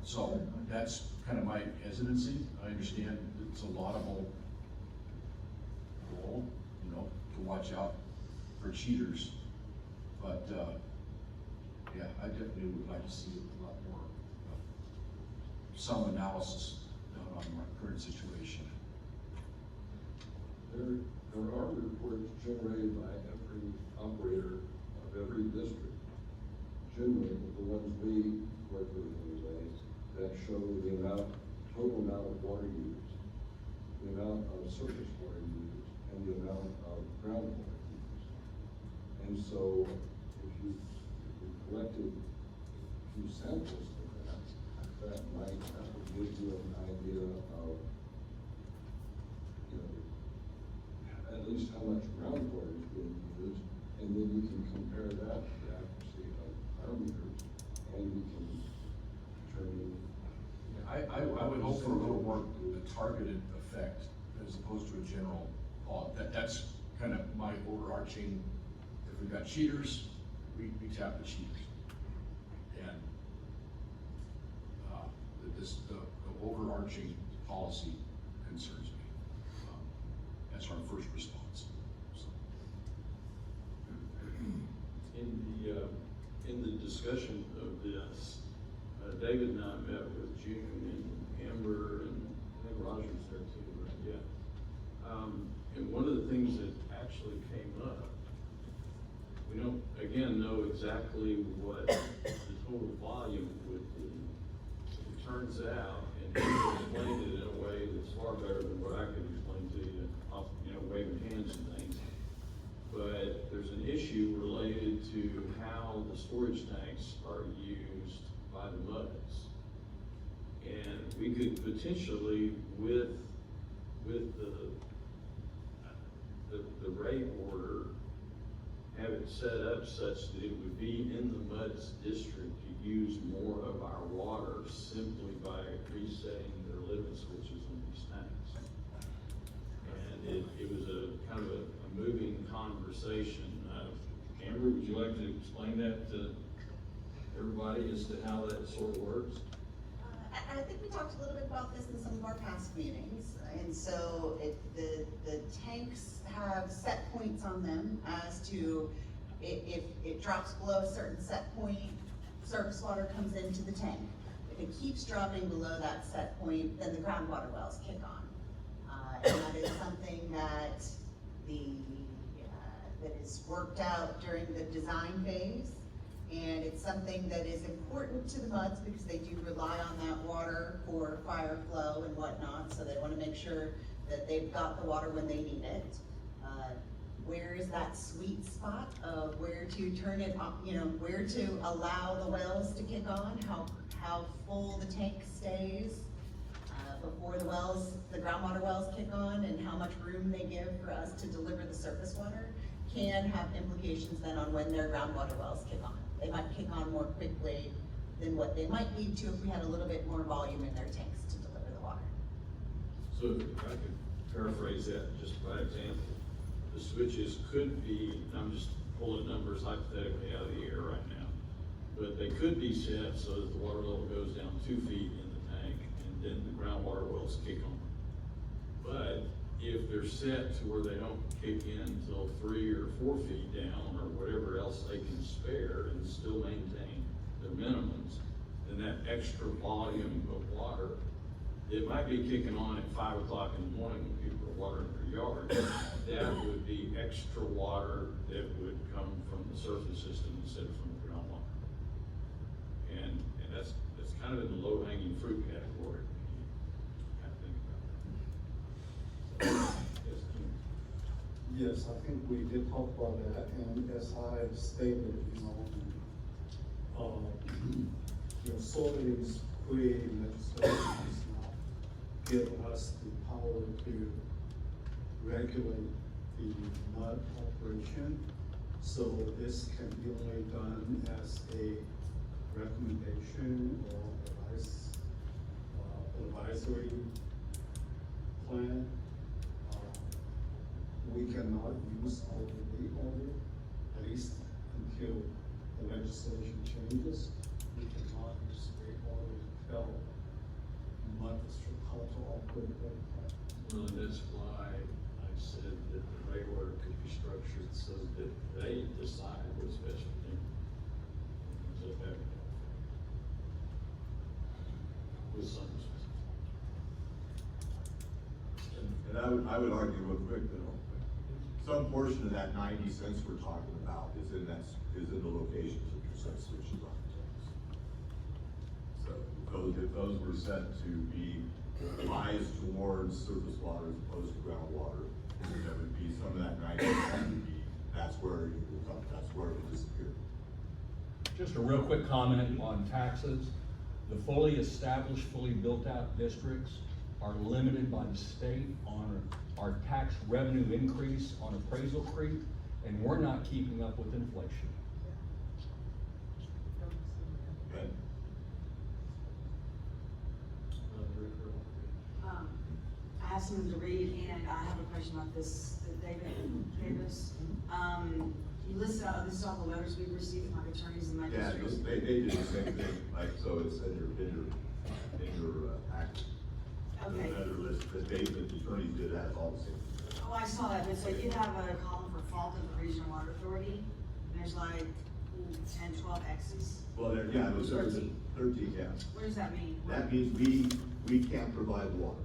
So that's kind of my hesitancy. I understand it's a laudable goal, you know, to watch out for cheaters. But yeah, I definitely would like to see a lot more, some analysis done on our current situation. There are reports generated by every operator of every district, generally the ones we work with anyway, that show the total amount of water used, the amount of surface water used, and the amount of groundwater used. And so if you collected a few samples of that would give you an idea of, you know, at least how much groundwater is being used, and then you can compare that to the accuracy of our meters, and you can determine. I would hope for a little more targeted effect as opposed to a general law. That's kind of my overarching, if we've got cheaters, we tap the cheaters. And, the overarching policy concerns me. That's our first response, so. In the discussion of this, David and I met with June and Amber and I think Roger's there too, right? Yeah. And one of the things that actually came up, we don't, again, know exactly what the total volume would be. It turns out, and he explained it in a way that's far better than what I could explain to you, waving hands and things. But there's an issue related to how the storage tanks are used by the MUDs. And we could potentially, with the rate order, have it set up such that it would be in the MUDs district to use more of our water simply by resetting their limit switches on these tanks. And it was a kind of a moving conversation. Amber, would you like to explain that to everybody as to how that sort of works? I think we talked a little bit about this in some of our past meetings, and so the tanks have set points on them as to if it drops below a certain set point, surface water comes into the tank. If it keeps dropping below that set point, then the groundwater wells kick on. And that is something that that is worked out during the design phase. And it's something that is important to the MUDs because they do rely on that water for fire flow and whatnot. So they want to make sure that they've got the water when they need it. Where is that sweet spot of where to turn it up, where to allow the wells to kick on, how full the tank stays before the groundwater wells kick on, and how much room they give for us to deliver the surface water can have implications then on when their groundwater wells kick on. They might kick on more quickly than what they might need to if we had a little bit more volume in their tanks to deliver the water. So if I could paraphrase that just by example, the switches could be, I'm just pulling numbers hypothetically out of the air right now, but they could be set so that the water level goes down 2 feet in the tank and then the groundwater wells kick on. But if they're set to where they don't kick in until 3 or 4 feet down or whatever else they can spare and still maintain their minimums, then that extra volume of water, it might be kicking on at 5 o'clock in the morning when people are watering their yard. That would be extra water that would come from the surface system instead of from the groundwater. And that's kind of in the low-hanging fruit category. Kind of think about that. Yes, Jim. Yes, I think we did talk about that, and as I stated, Sullivan's creating legislation does not give us the power to regulate the MUD operation. So this can be only done as a recommendation or advisory plan. We cannot use our rate order, at least until the legislation changes. We cannot use rate order to tell MUD district how to operate that plant. Well, and that's why I said that the rate order could be structured so that they decide what's best for them. So that with some. And I would argue real quick that some portion of that 90 cents we're talking about is in the locations of your set switches on the tanks. So if those were set to be biased towards surface water as opposed to groundwater, there would be some of that 90 cents would be, that's where it would disappear. Just a real quick comment on taxes. The fully established, fully built-out districts are limited by the state on our tax revenue increase on appraisal creep, and we're not keeping up with inflation. Okay. I have something to read, and I have a question about this that David gave us. You listed out, this is all the letters we've received from our attorneys in my Yeah, district. they did the same thing, like, so it's in your act. Okay. Another list, the David, the attorneys did that, all the same. Oh, I saw that, but so you have a column for fault of the Regional Water Authority, and there's like 10, 12 X's. Well, there, yeah, it was 13. 13, yeah. What does that mean? That means we can't provide water.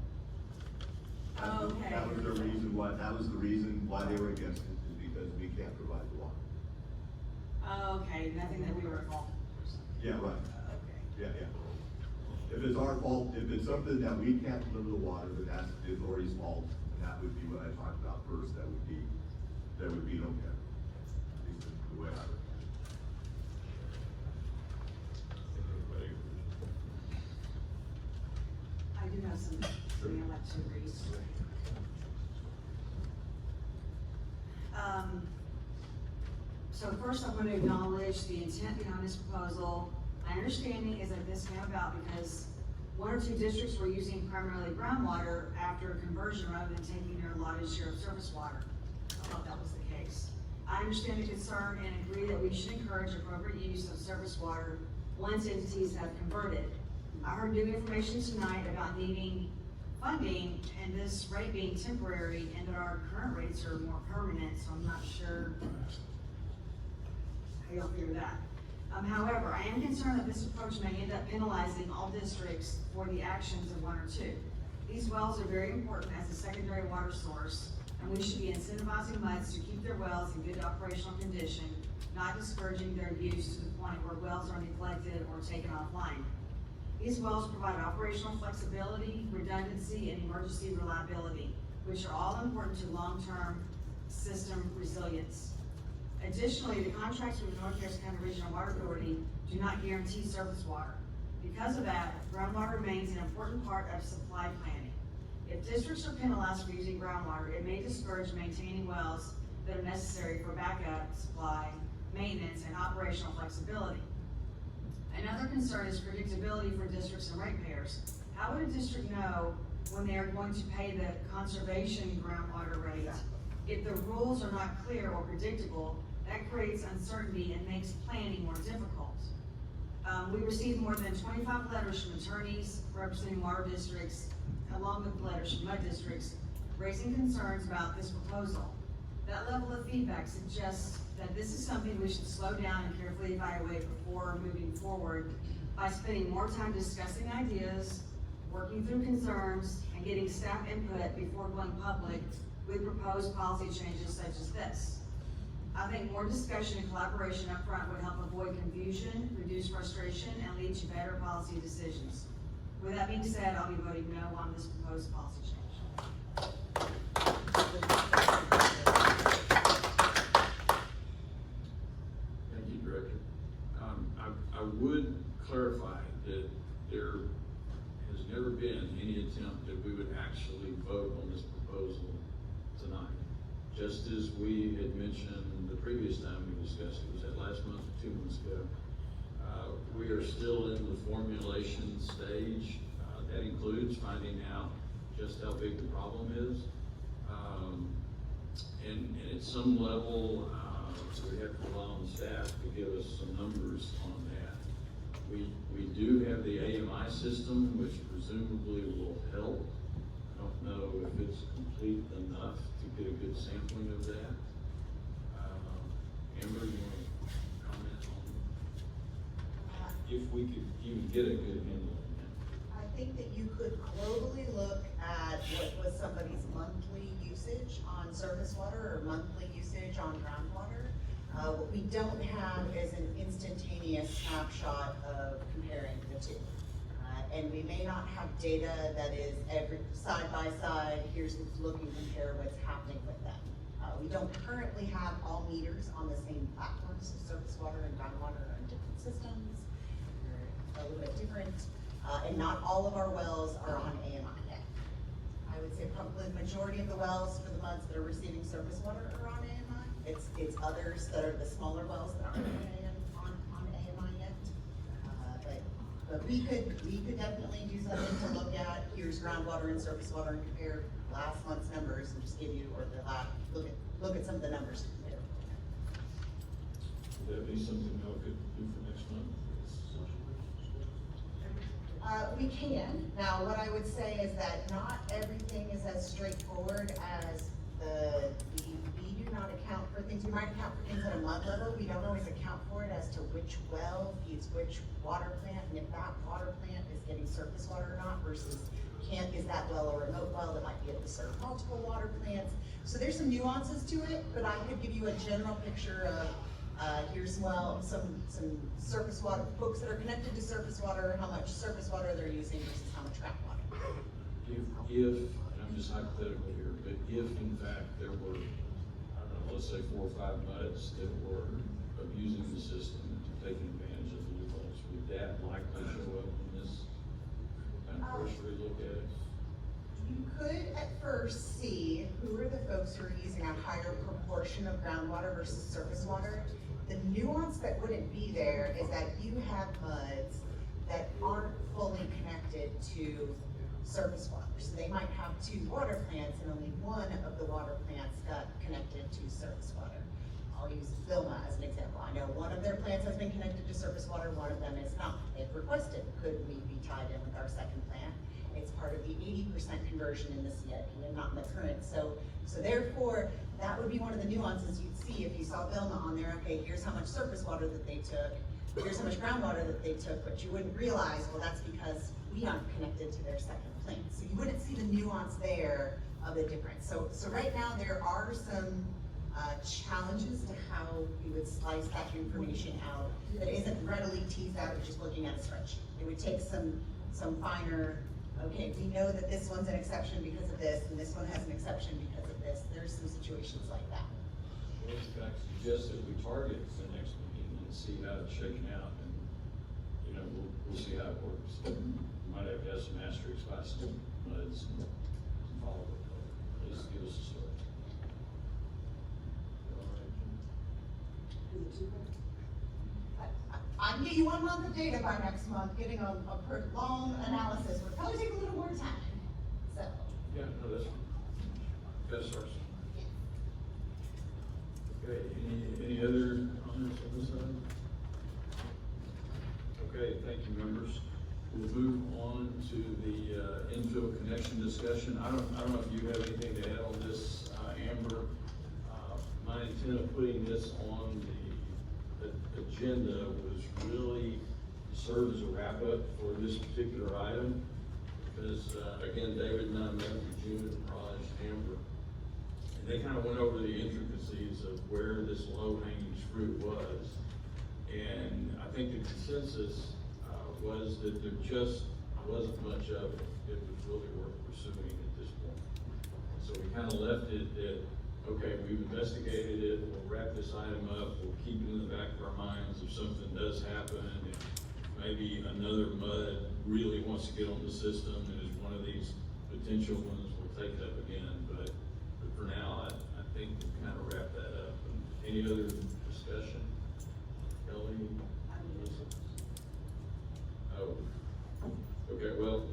Okay. That was the reason why they were against it, is because we can't provide the water. Okay, nothing that we were involved in or something. Yeah, right. Okay. Yeah. If it's our fault, if it's something that we can't deliver the water, then that's the authority's fault, and that would be what I talked about first, that would be okay. At least the way I look at it. I do have something I'd like to raise. So first, I'm going to acknowledge the intent behind this proposal. My understanding is that this came about because one or two districts were using primarily groundwater after conversion rather than taking their allotted share of surface water. I thought that was the case. I understand the concern and agree that we should encourage appropriate use of surface water once entities have converted. I heard new information tonight about needing funding and this rate being temporary and that our current rates are more permanent, so I'm not sure how y'all figure that. However, I am concerned that this approach may end up penalizing all districts for the actions of one or two. These wells are very important as a secondary water source, and we should be incentivizing MUDs to keep their wells in good operational condition, not discouraging their use to the point where wells are neglected or taken offline. These wells provide operational flexibility, redundancy, and emergency reliability, which are all important to long-term system resilience. Additionally, the contracts with North Harris County Regional Water Authority do not guarantee surface water. Because of that, groundwater remains an important part of supply planning. If districts are penalized for using groundwater, it may discourage maintaining wells that are necessary for backup supply, maintenance, and operational flexibility. Another concern is predictability for districts and ratepayers. How would a district know when they are going to pay the conservation groundwater rate? If the rules are not clear or predictable, that creates uncertainty and makes planning more difficult. We received more than 25 letters from attorneys representing water districts, along with letters from mud districts, raising concerns about this proposal. That level of feedback suggests that this is something we should slow down and carefully evaluate before moving forward by spending more time discussing ideas, working through concerns, and getting staff input before going public with proposed policy changes such as this. I think more discussion and collaboration up front would help avoid confusion, reduce frustration, and lead to better policy decisions. With that being said, I'll be voting no on this proposed policy change. Thank you, Director. I would clarify that there has never been any attempt that we would actually vote on this proposal tonight. Just as we had mentioned the previous time we discussed it, was that last month or 2 months ago. We are still in the formulation stage. That includes finding out just how big the problem is. And at some level, we have to rely on staff to give us some numbers on that. We do have the AMI system, which presumably will help. I don't know if it's complete enough to get a good sampling of that. Amber, you want to comment on if we could even get a good handle on that? I think that you could globally look at what was somebody's monthly usage on surface water or monthly usage on groundwater. What we don't have is an instantaneous snapshot of comparing the two. And we may not have data that is every side by side, here's what's looking, compare what's happening with them. We don't currently have all meters on the same platforms, so surface water and groundwater are different systems. They're a little bit different. And not all of our wells are on AMI yet. I would say probably the majority of the wells for the months that are receiving surface water are on AMI. It's others that are the smaller wells that aren't on AMI yet. But we could definitely do something to look at, here's groundwater and surface water and compare last month's numbers and just give you, or the last, look at some of the numbers to compare. Would that be something y'all could do for next month? We can. Now, what I would say is that not everything is as straightforward as we do not account for things. We might account for things at a mud level. We don't always account for it as to which well feeds which water plant, and if that water plant is getting surface water or not versus is that well a remote well that might be able to serve multiple water plants. So there's some nuances to it, but I could give you a general picture of here's some surface water, folks that are connected to surface water, how much surface water they're using versus how much groundwater. If, and I'm just hypothetical here, but if in fact there were, I don't know, let's say 4 or 5 muds that were abusing the system and taking advantage of the loopholes, would that likely show up in this kind of cursory look at it? You could at first see who are the folks who are using a higher proportion of groundwater versus surface water. The nuance that wouldn't be there is that you have muds that aren't fully connected to surface water. So they might have 2 water plants and only one of the water plants got connected to surface water. I'll use Vilma as an example. I know one of their plants has been connected to surface water, one of them is not. They've requested, could we be tied in with our second plant? It's part of the 80% conversion in the CIP and not in the current. So therefore, that would be one of the nuances you'd see if you saw Vilma on there. Okay, here's how much surface water that they took, here's how much groundwater that they took, but you wouldn't realize, well, that's because we aren't connected to their second plant. So you wouldn't see the nuance there of the difference. So right now, there are some challenges to how you would slice that information out that isn't readily teased out of just looking at a spreadsheet. It would take some finer, okay, we know that this one's an exception because of this, and this one has an exception because of this. There's some situations like that. Well, in fact, suggest that we target the next meeting and see how it's shaking out, and, you know, we'll see how it works. We might have to have some asterisks by some muds and follow up, at least give us a start. All right, Jim? I can get you 1 month of data by next month. Getting a long analysis would probably take a little more time, so. Yeah, no, that's fine. That's ours. Okay, any other comments on this side? Okay, thank you, members. We'll move on to the infill connection discussion. I don't know if you have anything to add on this, Amber. My intent of putting this on the agenda was really to serve as a wrap-up for this particular item, because, again, David and I met with June and Raj and Amber, and they kind of went over the intricacies of where this low-hanging fruit was, and I think the consensus was that there just wasn't much of it that was really worth pursuing at this point. So we kind of left it at, okay, we've investigated it, we'll wrap this item up, we'll keep it in the back of our minds if something does happen, and maybe another mud really wants to get on the system and is one of these potential ones, we'll take it up again. But for now, I think we'll kind of wrap that up. And any other discussion? Kelly? Melissa? Oh, okay, well,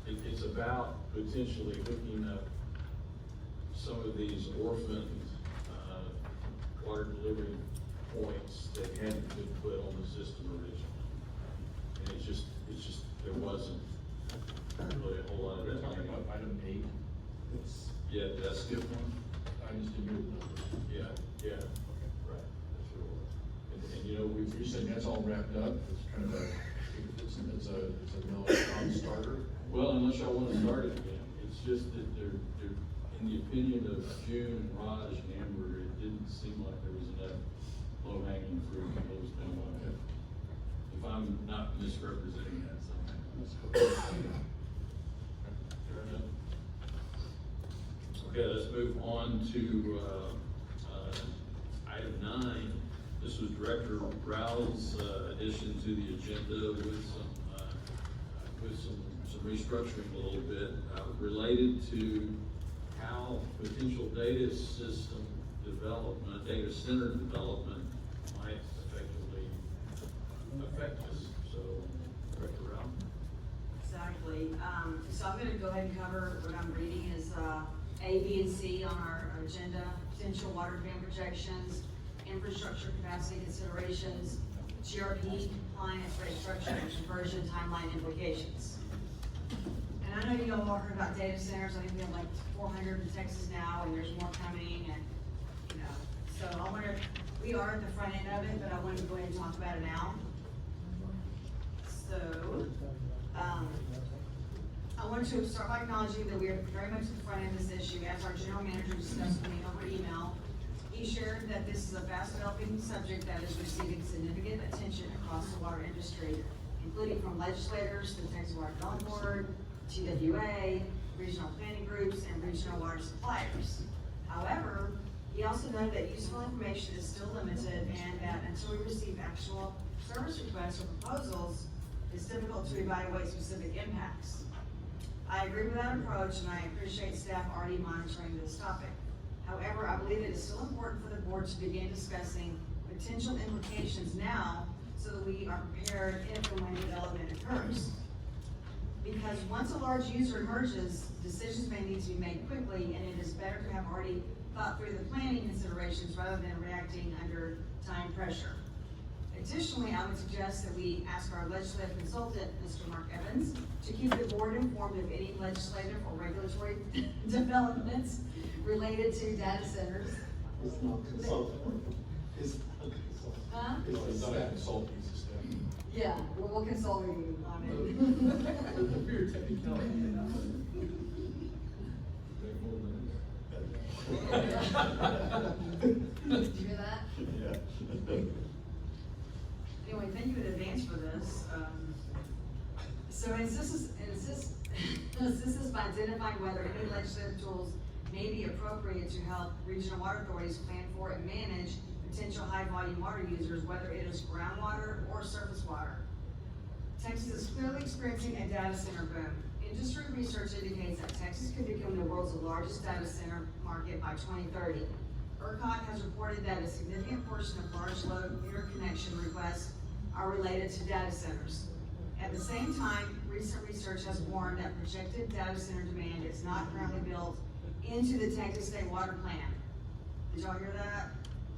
it's about potentially hooking up some of these orphaned, water delivery points that hadn't been put on the system originally. And it's just, there wasn't really a whole lot of We're that. talking about item 8. Yeah, did I skip one? I just didn't hear the number. Yeah, right, that's what it was. And you know, If you're saying that's all wrapped up, it's kind of it's a non-starter. well, unless y'all wanna start it again, it's just that they're, in the opinion of June and Raj and Amber, it didn't seem like there was enough low-hanging fruit that was been on it. If I'm not misrepresenting that somehow. Fair enough. Okay, let's move on to, item 9. This was Director Rao's, addition to the agenda with some restructuring a little bit, related to how potential data system development, data center development might effectively affect us. So, Director Rao? Exactly. So I'm gonna go ahead and cover what I'm reading is, A, B, and C on our agenda, potential water dam projections, infrastructure capacity considerations, GRP compliance, rate structure, and conversion timeline implications. And I know you all heard about data centers. I think we have like 400 in Texas now, and there's more coming, and, you know, so we are at the front end of it, but I wanted to go ahead and talk about it now. So, I want to start by acknowledging that we are very much at the front end of this issue. As our general manager discussed with me over email, he shared that this is a fast developing subject that is receiving significant attention across the water industry, including from legislators, the Texas Water Development Board, TWA, regional planning groups, and regional water suppliers. However, he also noted that useful information is still limited and that until we receive actual service requests or proposals, it's difficult to evaluate specific impacts. I agree with that approach, and I appreciate staff already monitoring this topic. However, I believe it is still important for the board to begin discussing potential implications now so that we are prepared if and when development occurs. Because once a large user emerges, decisions may need to be made quickly, and it is better to have already thought through the planning considerations rather than reacting under time pressure. Additionally, I would suggest that we ask our legislative consultant, Mr. Mark Evans, to keep the board informed of any legislative or regulatory developments related to data centers. It's not consulting. It's not consulting. Huh? It's not a consulting system. Yeah, we'll consult you on it. Pure technicality, you know. Did you hear that? Yeah. Anyway, thank you in advance for this. So insists by identifying whether any legislative tools may be appropriate to help regional water authorities plan for and manage potential high-volume water users, whether it is groundwater or surface water. Texas is clearly experiencing a data center boom. Industry research indicates that Texas could become the world's largest data center market by 2030. ERCOT has reported that a significant portion of large load interconnection requests are related to data centers. At the same time, recent research has warned that projected data center demand is not currently built into the Texas State Water Plan. Did y'all hear that?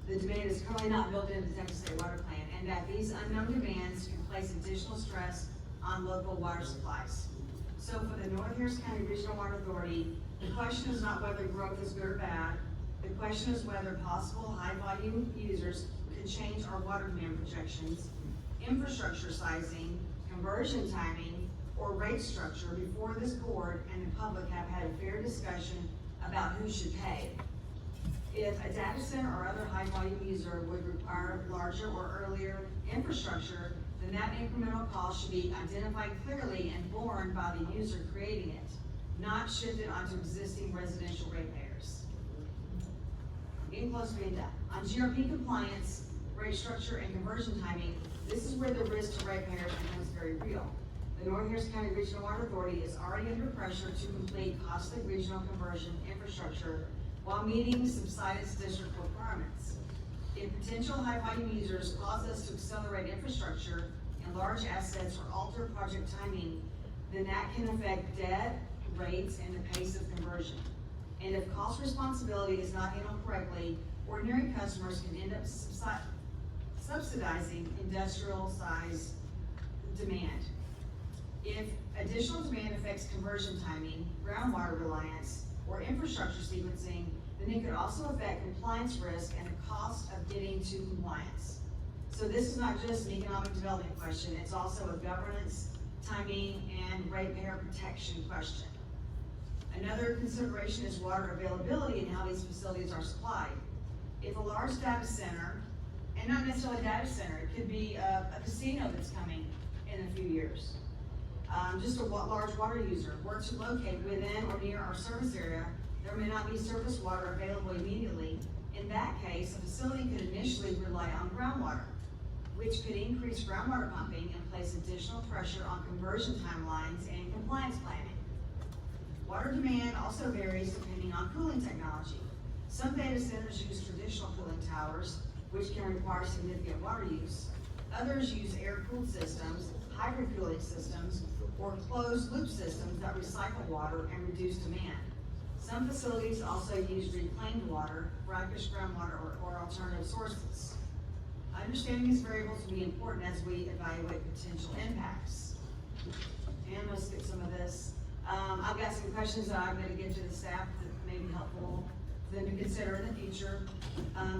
The demand is currently not built into the Texas State Water Plan, and that these unknown demands can place additional stress on local water supplies. So for the North Harris County Regional Water Authority, the question is not whether growth is good or bad. The question is whether possible high-volume users could change our water demand projections, infrastructure sizing, conversion timing, or rate structure before this board and the public have had a fair discussion about who should pay. If a data center or other high-volume user would require larger or earlier infrastructure, then that incremental cost should be identified clearly and borne by the user creating it, not shifted onto existing residential ratepayers. Getting close to being done. On GRP compliance, rate structure, and conversion timing, this is where the risk to ratepayers becomes very real. The North Harris County Regional Water Authority is already under pressure to complete costly regional conversion infrastructure while meeting subsidence district requirements. If potential high-volume users cause us to accelerate infrastructure and large assets or alter project timing, then that can affect debt, rates, and the pace of conversion. And if cost responsibility is not handled correctly, ordinary customers can end up subsidizing industrial size demand. If additional demand affects conversion timing, groundwater reliance, or infrastructure sequencing, then it could also affect compliance risk and the cost of getting to compliance. So this is not just an economic development question, it's also a governance, timing, and ratepayer protection question. Another consideration is water availability and how these facilities are supplied. If a large data center, and not necessarily a data center, it could be a casino that's coming in a few years. Just a large water user were to locate within or near our service area, there may not be surface water available immediately. In that case, a facility could initially rely on groundwater, which could increase groundwater pumping and place additional pressure on conversion timelines and compliance planning. Water demand also varies depending on cooling technology. Some data centers use traditional cooling towers, which can require significant water use. Others use air-cooled systems, hybrid cooling systems, or closed-loop systems that recycle water and reduce demand. Some facilities also use reclaimed water, brackish groundwater, or alternative sources. Understanding these variables will be important as we evaluate potential impacts. And let's skip some of this. I've got some questions that I'm gonna give to the staff that may be helpful for them to consider in the future.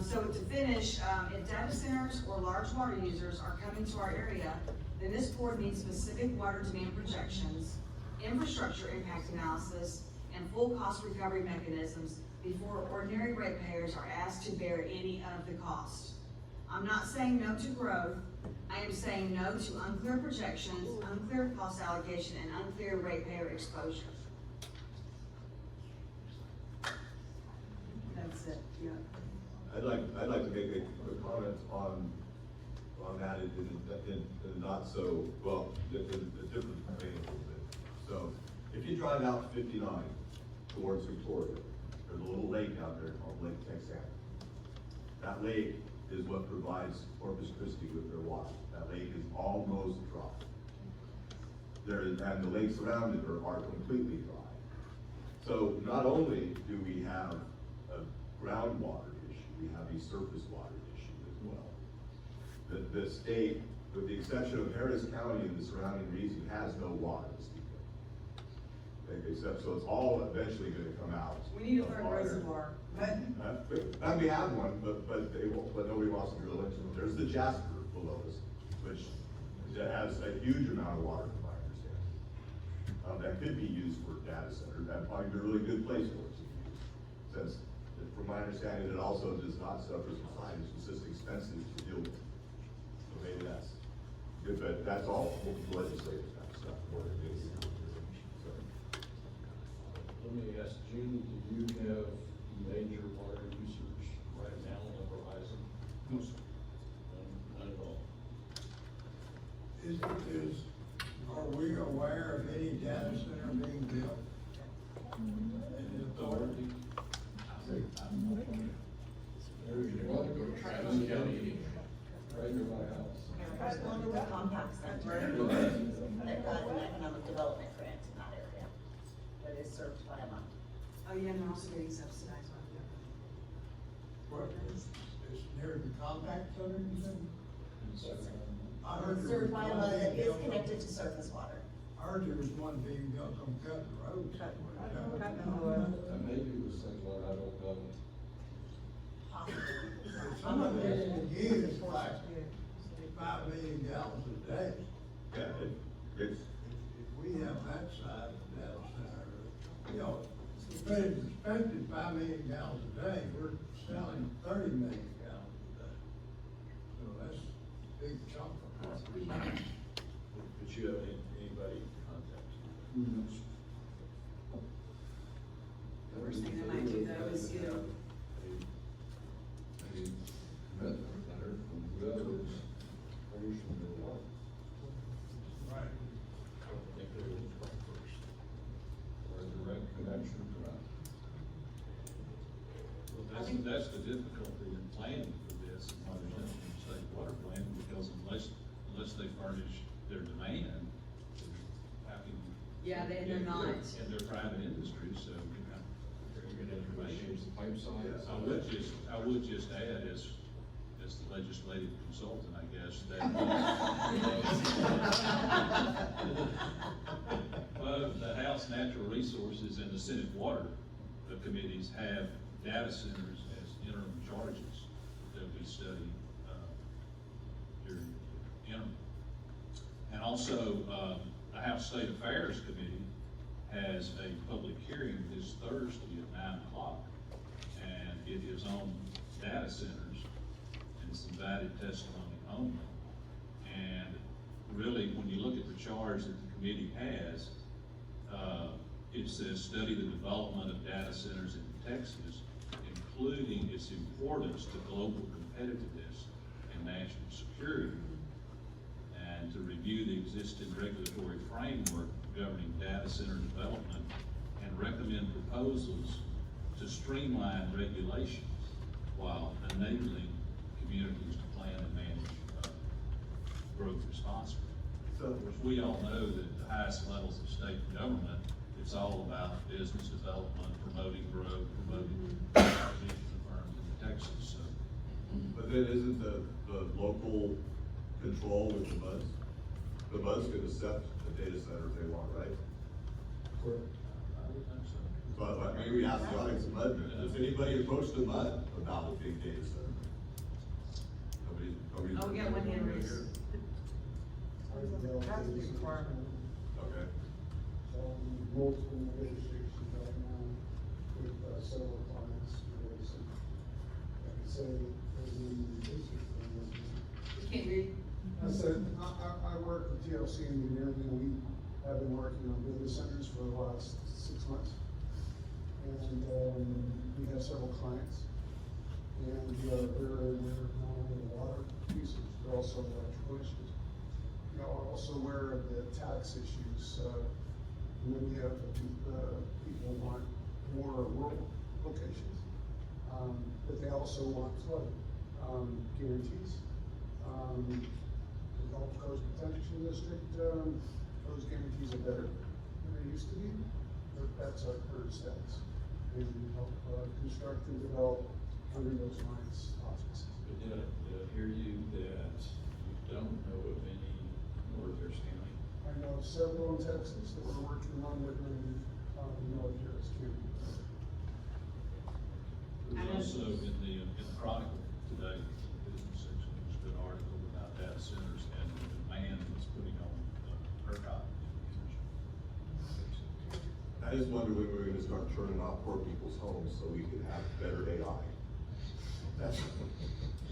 So to finish, if data centers or large water users are coming to our area, then this board needs specific water demand projections, infrastructure impact analysis, and full cost recovery mechanisms before ordinary ratepayers are asked to bear any of the cost. I'm not saying no to growth, I am saying no to unclear projections, unclear cost allocation, and unclear ratepayer exposure. That's it, yeah. I'd like to make a comment on that in not so, well, in a different vein a little bit. So, if you drive out 59 towards Victoria, there's a little lake out there called Lake Texas. That lake is what provides Corpus Christi with their water. That lake is almost dry. And the lakes around it are completely dry. So not only do we have a groundwater issue, we have a surface water issue as well. The state, with the exception of Harris County and the surrounding region, has no water to speak of. Except, so it's all eventually gonna come out. We need a of third water. reservoir, but And we have one, but nobody wants to drill into it. There's the Jasper below us, which has a huge amount of water, from my understanding. That could be used for data centers. That'd probably be a really good place for it to be used. Since, from my understanding, it also does not suffer from fines. It's just expensive to deal with. So maybe that's good, but that's all legislative kind of stuff. What it is. So. Let me ask Gene, do you have major water users right now on the horizon? No, sir. None at all. Are we aware of any data center being built? Authority? There's one to go to Travis County, right near my house. There's one to the compact center, that got an economic development grant in that area, that is served by a month. oh yeah, and they're also getting subsidized by the government. What, it's near the compact center, you said? I heard there Served was by a one month that being is built connected to surface water. I heard there was one being built on Cutler Road. And maybe it was things like, I don't know. Some of it is like 5 million gallons a day. Yeah, it's, If we have that size of data center, you know, to put it in perspective, 5 million gallons a day, we're selling 30 million gallons a day. So that's a big chunk of us. But you have anybody contact you? The worst thing they might do though is, you know, A commitment letter from whoever's furnishing the water. Right. I don't think they will come first. Or a direct connection to that. Well, that's the difficulty in planning for this, and why there's nothing in state water plan, because unless they furnish their demand, how can you? yeah, they're not. And they're private industry, so, you know, very good information. Change the pipe size. I would just add, as the legislative consultant, I guess, that both the House Natural Resources and the Senate Water Committees have data centers as interim charges that we study, during the interim. And also, the House State Affairs Committee has a public hearing this Thursday at 9 o'clock. And it is on data centers, and it's invited testimony only. And really, when you look at the charge that the committee has, it says, study the development of data centers in Texas, including its importance to global competitiveness and national security, and to review the existing regulatory framework governing data center development and recommend proposals to streamline regulations while enabling communities to plan and manage growth responsibly. So- Of course, we all know that the highest levels of state government it's all about business development, promoting growth, promoting acquisition of firms in Texas, so. But then isn't the local control with the MUDs? The MUDs can accept the data center if they want, right? I would think so. But maybe we ask the audience of MUD, has anybody approached the MUD about a big data center? Nobody? Oh, we got one hand raised. That's a requirement. Okay. Multiple negotiations right now with several clients. Like I say, there's a We can't hear you. I said, I work with TLC Engineering, and we have been working on data centers for the last 6 months. And, we have several clients. And, they're not only water usage, but also electrical issues. You know, also aware of the tax issues, we have, people want more rural locations. But they also want flood, guarantees. The Gulf Coast Protection District, those guarantees are better than they used to be, but that's our current status. And we help, construct and develop under those lines offices. But did I hear you that you don't know of any North Harris County? I know several in Texas that we're working on that are in, North Harris County. There's also in the Chronicle today, business section, there's a good article about data centers and the demand it's putting on ERCOT. I just wonder when we're gonna start turning off poor people's homes so we can have better AI. That's.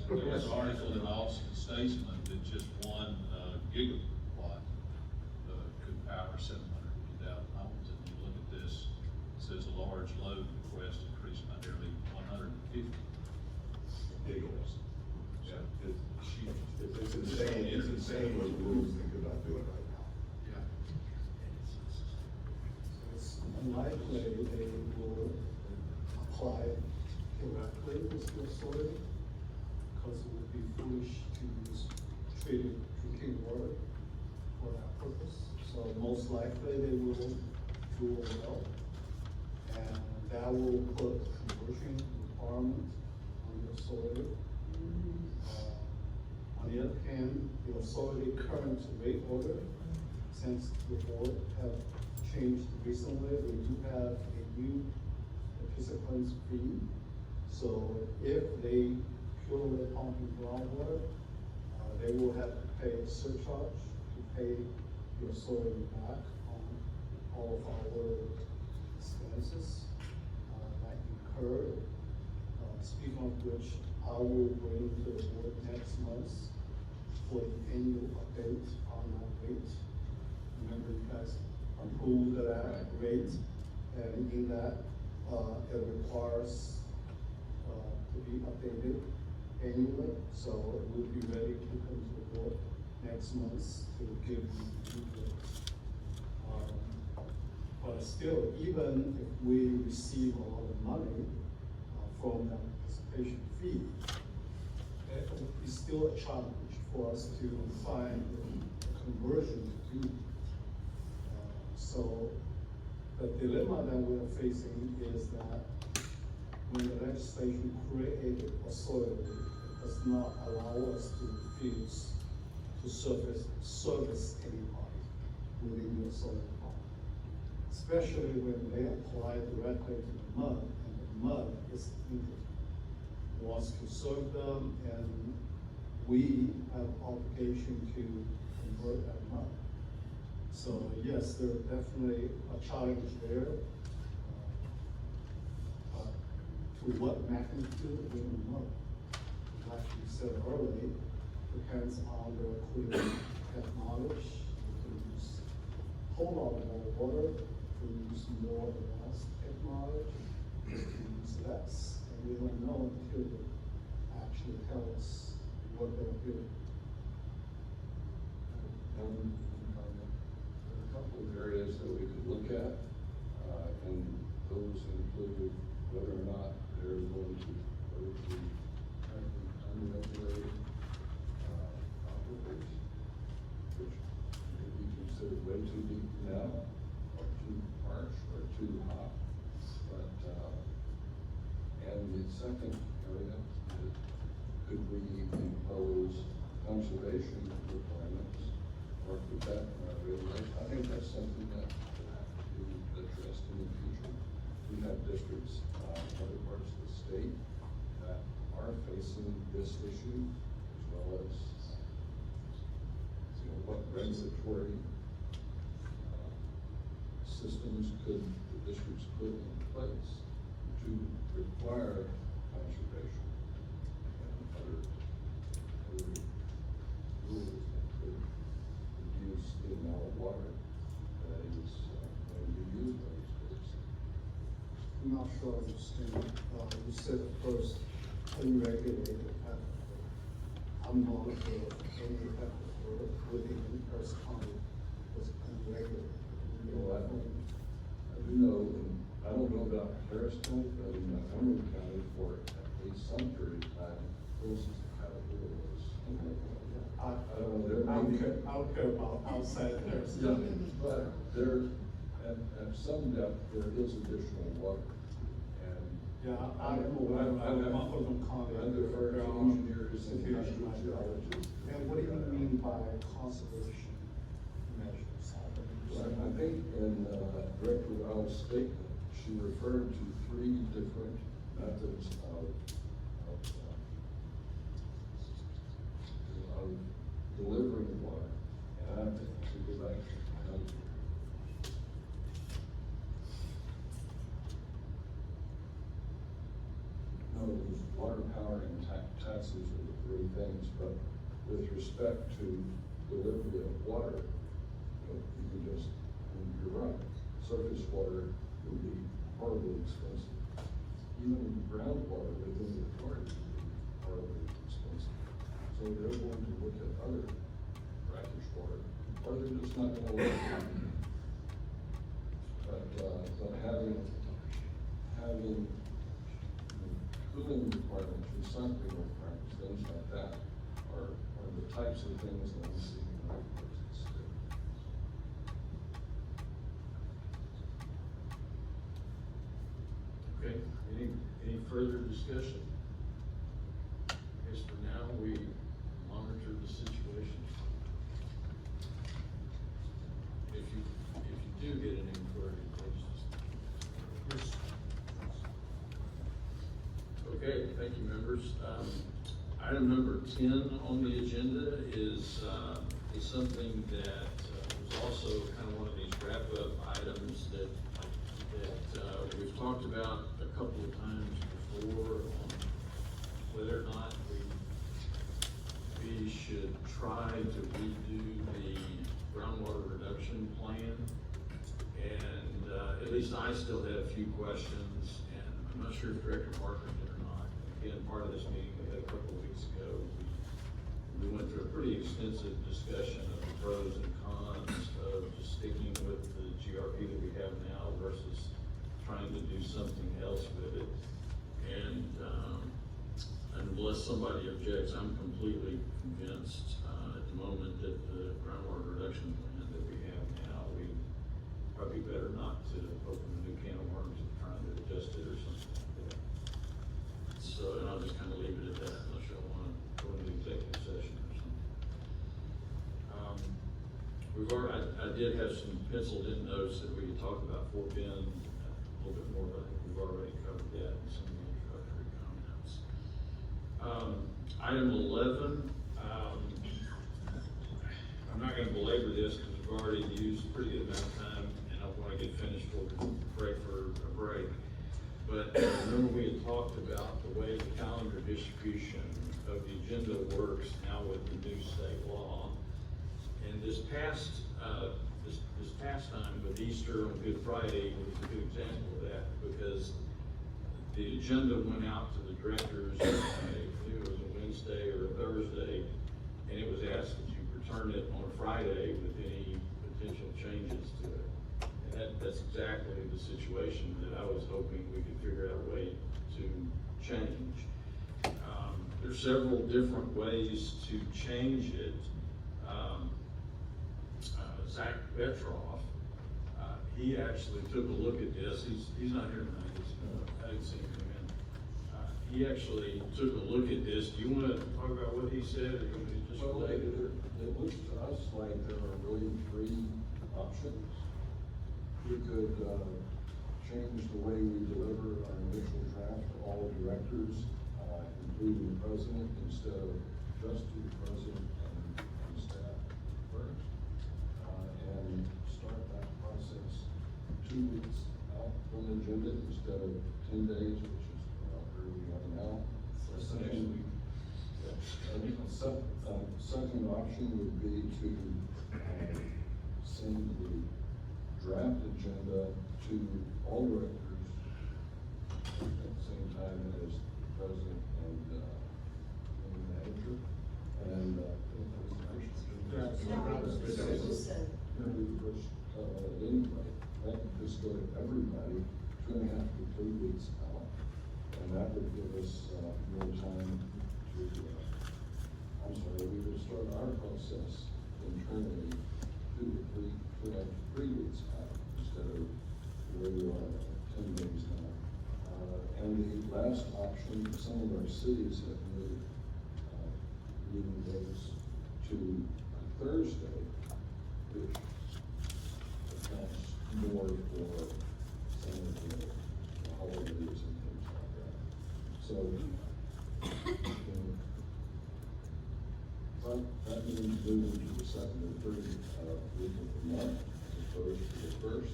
There was an article in Austin Statesman that just 1 gigawatt could power 750,000 homes. And you look at this, it says a large load request increased by nearly 150 gigawatts. Yeah, it's insane what the world's thinking about doing right now. It's unlikely they will apply directly with the soil, because it would be foolish to use treated drinking water for that purpose. So most likely they will drill a well, and that will put conversion requirement on the soil. On the other hand, the authority current rate order, since the board have changed recently, we do have a new participants fee. So if they purely pumping groundwater, they will have to pay a surcharge to pay your soil back on all of our expenses that incurred. Speaking of which, I will bring to the board next month for the annual update on that rate. Remember, you guys approved that rate, and in that, it requires to be updated annually, so we'll be ready to come to the board next month to give you the rate. But still, even if we receive a lot of money from that participation fee, it would be still a challenge for us to find a conversion to do. So the dilemma that we're facing is that when the legislation created a soil rate, it does not allow us to refuse to service anybody within the soil farm. Especially when they apply directly to the mud, and the mud is needed. Wants to serve them, and we have obligation to convert that mud. So yes, there's definitely a challenge there. But to what magnitude, we don't know. Like you said earlier, depends on the cleaning technology. We can use a whole lot more water, we can use more advanced technology, we can use less. And we don't know until they actually tell us what they're doing. A couple of areas that we could look at, and those include whether or not they're going to go to unregulated aquifers, which could be considered way too deep now, or too harsh or too hot. But, and the second area is, could we impose conservation requirements or put that in our regulations? I think that's something that will be addressed in the future. We have districts, in other parts of the state that are facing this issue, as well as, what regulatory systems could the districts put in place to require conservation and other rules that could reduce the amount of water that is going to be used by these groups. I'm not sure I understand. You said first unregulated effort. I'm not aware of any effort within Harris County was unregulated. Well, I do know, and I don't know about Harris County, but in Montgomery County for at least some period of time, closest to Caterpillar was unregulated. I don't know, I don't care about outside Harris Yeah, County. but there, at some depth, there is additional water. And Yeah, I don't know what Montgomery County. I defer to engineers and geologists. And what do you mean by conservation measures? Well, I think in Director Rao's statement, she referred to 3 different methods of delivering water. And I have to go back to no, it was water, power, and taxes are the 3 things, but with respect to delivery of water, you can just, you're right, surface water would be horribly expensive. Even groundwater within the authority would be horribly expensive. So they're going to look at other brackish water, or they're just not gonna let it. But having cooling requirements, recycling requirements, things like that are the types of things that we see in other parts of the state. Okay, any further discussion? I guess for now, we monitor the situation. If you do get an inquiry, please just. Okay, thank you, members. Item number 10 on the agenda is something that was also kind of one of these wrap-up items that we've talked about a couple of times before on whether or not we should try to redo the groundwater reduction plan. And at least I still have a few questions, and I'm not sure if Director Parker did or not. Again, part of this meeting we had a couple of weeks ago, we went through a pretty extensive discussion of the pros and cons of just sticking with the GRP that we have now versus trying to do something else with it. And unless somebody objects, I'm completely convinced at the moment that the groundwater reduction plan that we have now, we probably better not to open a new can of worms of trying to adjust it or something like that. So, and I'll just kind of leave it at that unless y'all want to go into executive session or something. I did have some penciled in notes that we could talk about Fort Bend a little bit more, but I think we've already covered that in some of the introductory comments. Item 11, I'm not gonna belabor this because we've already used a pretty good amount of time and I want to get finished before we break for a break. But remember we had talked about the way the calendar distribution of the agenda works now with the new state law. And this past time with Easter and Good Friday was a good example of that because the agenda went out to the directors, I believe it was a Wednesday or a Thursday, and it was asked that you return it on a Friday with any potential changes to it. And that's exactly the situation that I was hoping we could figure out a way to change. There's several different ways to change it. Zach Petroff, he actually took a look at this, he's not here tonight, I didn't see him come in. He actually took a look at this, do you wanna talk about what he said, or you want me to just Well, relate it? it looks to us like there are really three options. We could, change the way we deliver our initial draft to all directors, including the president, instead of just to the president and staff first. And start that process 2 weeks out from the agenda instead of 10 days, which is where we are now. Second, second option would be to send the draft agenda to all directors at the same time as the president and the manager. And anyway, that could just go to everybody 2.5 to 3 weeks out. And that would give us more time to, I'm sorry, we could start our process internally 2 to 3 weeks out instead of where we are 10 days now. And the last option, some of our cities have moved meeting days to Thursday, which accounts more for some of the holidays and things like that. So, that means moving to the second or third week of the month as opposed to the first.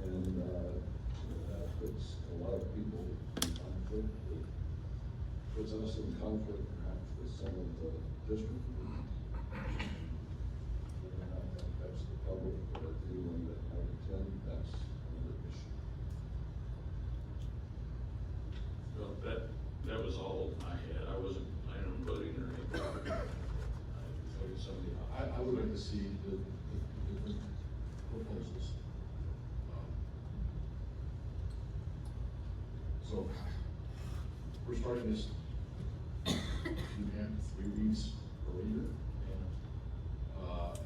And that puts a lot of people in conflict, puts us in conflict perhaps with some of the district. And I think that's the public, or anyone that might attend, that's another issue. Well, that was all I had, I wasn't planning on voting or anything. I would like to see the different proposals. So, we're starting this, you have 3 weeks earlier.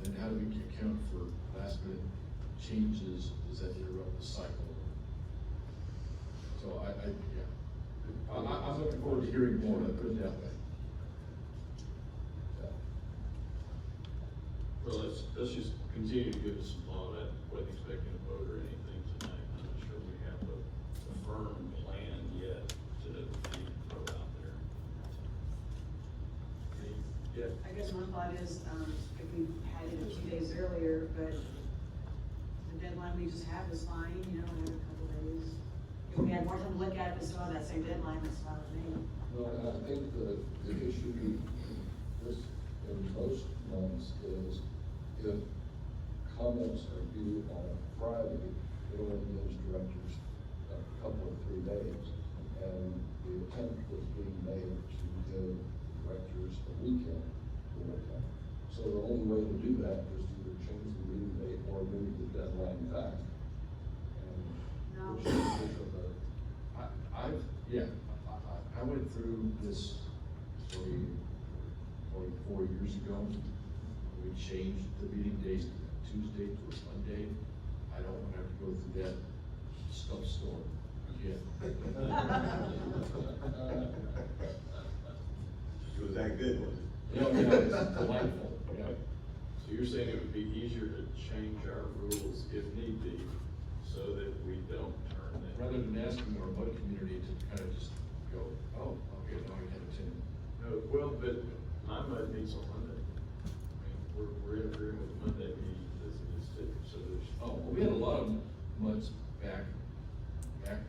And how do we account for last minute changes? Does that interrupt the cycle? So I'm looking forward to hearing more, let's put it that way. Well, let's just continue to give us some thought at whether expecting a vote or anything tonight. I'm not sure we have a firm plan yet to be thrown out there. Yeah. I guess one thought is, if we had it a few days earlier, but the deadline we just had was fine, you know, another couple days. If we had more time to look at it, but still have that same deadline, that's fine with me. Well, I think the issue this in most months is if comments are due on a Friday, it only gives directors a couple or 3 days. And the attempt was being made to give directors a weekend to look at. So the only way to do that is to either change the meeting date or move the deadline back. And No. I went through this 4 years ago. We changed the meeting days to Tuesday to Monday. I don't want to have to go through that stuff storm again. It was that good one. Yeah, it's delightful, yeah. So you're saying it would be easier to change our rules if need be, so that we don't turn that. Rather than asking our bud community to kind of just go, oh, okay, now we have a 10. No, well, but my mud meets on Monday. I mean, we're in agreement with Monday meeting as it is too, so there's. Oh, well, we had a lot of months back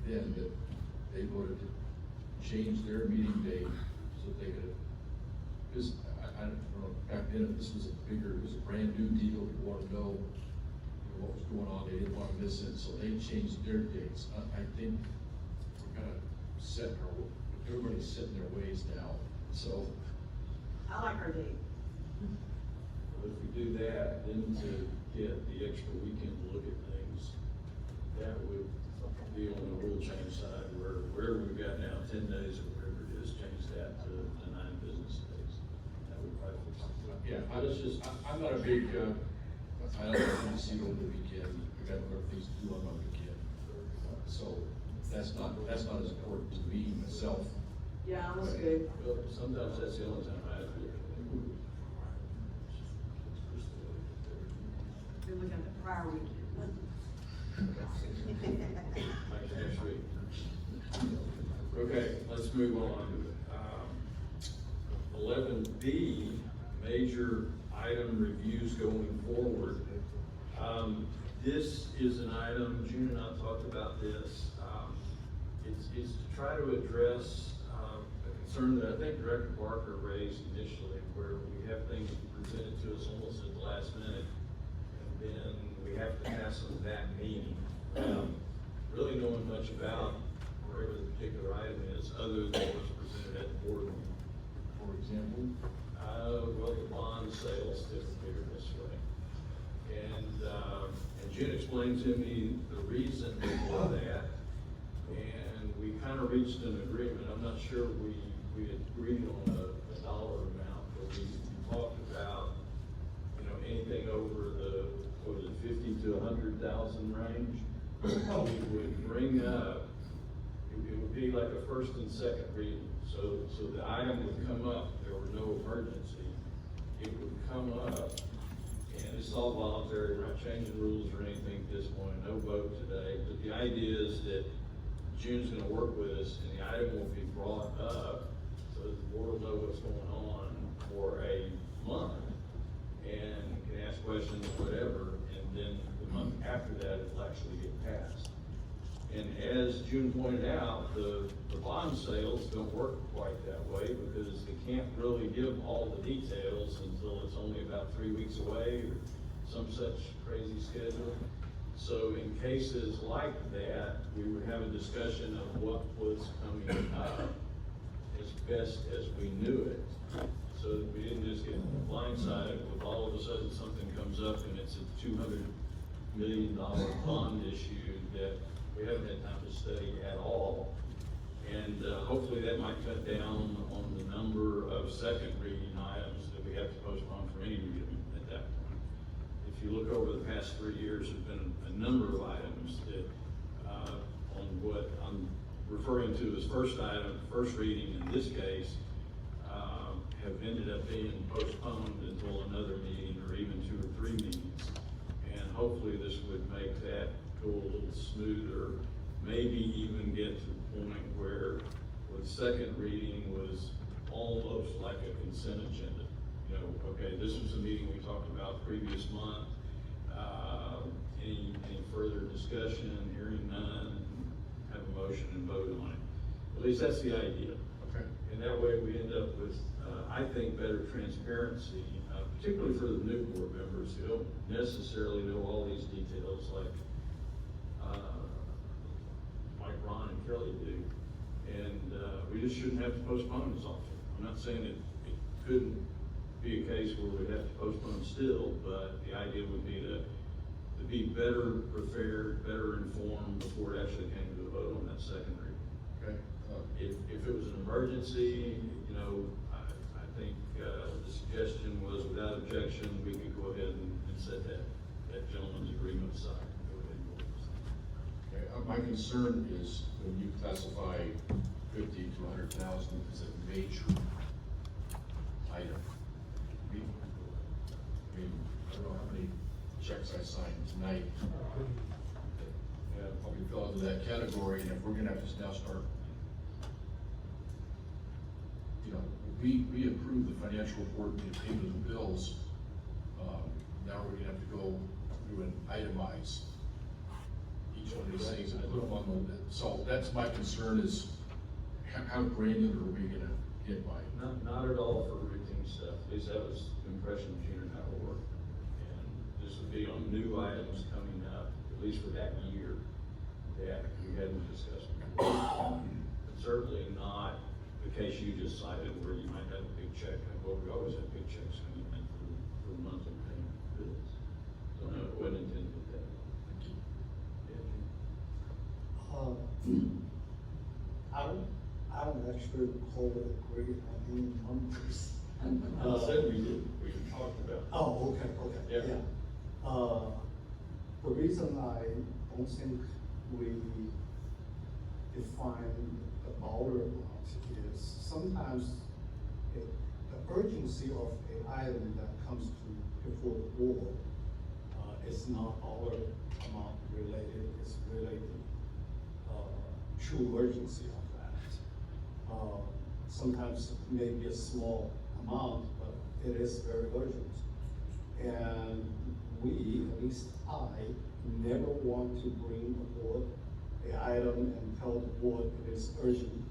then that they voted to change their meeting date so they could, because I don't know, back then, if this was it was a brand new deal, people wanted to know what was going on, they didn't want to miss it, so they changed their dates. I think we're kind of everybody's set in their ways now, so. I like our date. If we do that, then to get the extra weekend to look at things, that would be on the rule change side, where we've got now 10 days or whatever it is, change that to 9 business days. That would probably fix it. Yeah, I'm not a big I don't want to see it over the weekend, we got other things to do on the weekend. So that's not as important to me myself. Yeah, that's good. Well, sometimes that's the only time I have to look at it. Been looking at the prior weekend. Like next week. Okay, let's move on. 11B, major item reviews going forward. This is an item, June and I talked about this. It's to try to address a concern that I think Director Barker raised initially, where we have things presented to us almost at the last minute, and then we have to pass them that meeting. Really knowing much about whatever the particular item is, other than what's presented at the board meeting. For example, Well, the bond sales typically are this way. And Jen explained to me the reason for that, and we kind of reached an agreement. I'm not sure we agreed on a dollar amount, but we talked about, anything over the, what was it, 50 to 100,000 range. We would bring up, it would be like a first and second reading. So the item would come up, there were no emergency, it would come up, and it's all voluntary, we're not changing rules or anything at this point, no vote today, but the idea is that June's gonna work with us, and the item will be brought up, so that the board will know what's going on for a month, and can ask questions, whatever, and then the month after that, it'll actually get passed. And as June pointed out, the bond sales don't work quite that way, because they can't really give all the details until it's only about 3 weeks away, or some such crazy schedule. So in cases like that, we would have a discussion of what was coming up as best as we knew it. So that we didn't just get blindsided with all of a sudden something comes up and it's a $200 million bond issue that we haven't had time to study at all. And hopefully that might cut down on the number of second reading items that we have to postpone for any reading at that point. If you look over the past 3 years, there's been a number of items that, on what I'm referring to as first reading in this case, have ended up being postponed until another meeting or even 2 or 3 meetings. And hopefully this would make that go a little smoother, maybe even get to the point where the second reading was almost like a consent agenda. Okay, this was a meeting we talked about previous month. Any further discussion? Hearing none, have a motion and vote on it. At least that's the idea. okay. And that way we end up with, I think, better transparency, particularly for the new board members who don't necessarily know all these details like Ron and Kelly do. And we just shouldn't have to postpone as often. I'm not saying it couldn't be a case where we'd have to postpone still, but the idea would be to be better prepared, better informed before it actually came to a vote on that second reading. Okay. If it was an emergency, I think the suggestion was without objection, we could go ahead and set that gentleman's agreement aside. Go ahead and go with this. Okay, my concern is when you classify 50 to 100,000 as a major item. I don't know how many checks I signed tonight. Probably fell into that category, and if we're gonna have to now start, we approve the financial report and the payment of the bills. Now we're gonna have to go through and itemize each one of these things and put them on the, so that's my concern is how granular are we gonna get by? Not at all for routine stuff. At least that was the impression Gene and I were working. And this would be on new items coming up, at least for that year, that we hadn't discussed before. But certainly not the case you just cited where you might have a big check. Well, we always have big checks coming in for monthly payment bills. So no, it wasn't intended that. Thank you. Yeah, I don't actually wholly agree on any numbers. I said we did, we talked about. Oh, okay, Yeah. yeah. The reason I don't think we define the dollar amount is sometimes the urgency of an item that comes to before the board is not dollar amount related, it's related true urgency of that. Sometimes maybe a small amount, but it is very urgent. And we, at least I, never want to bring aboard an item and tell the board it is urgent,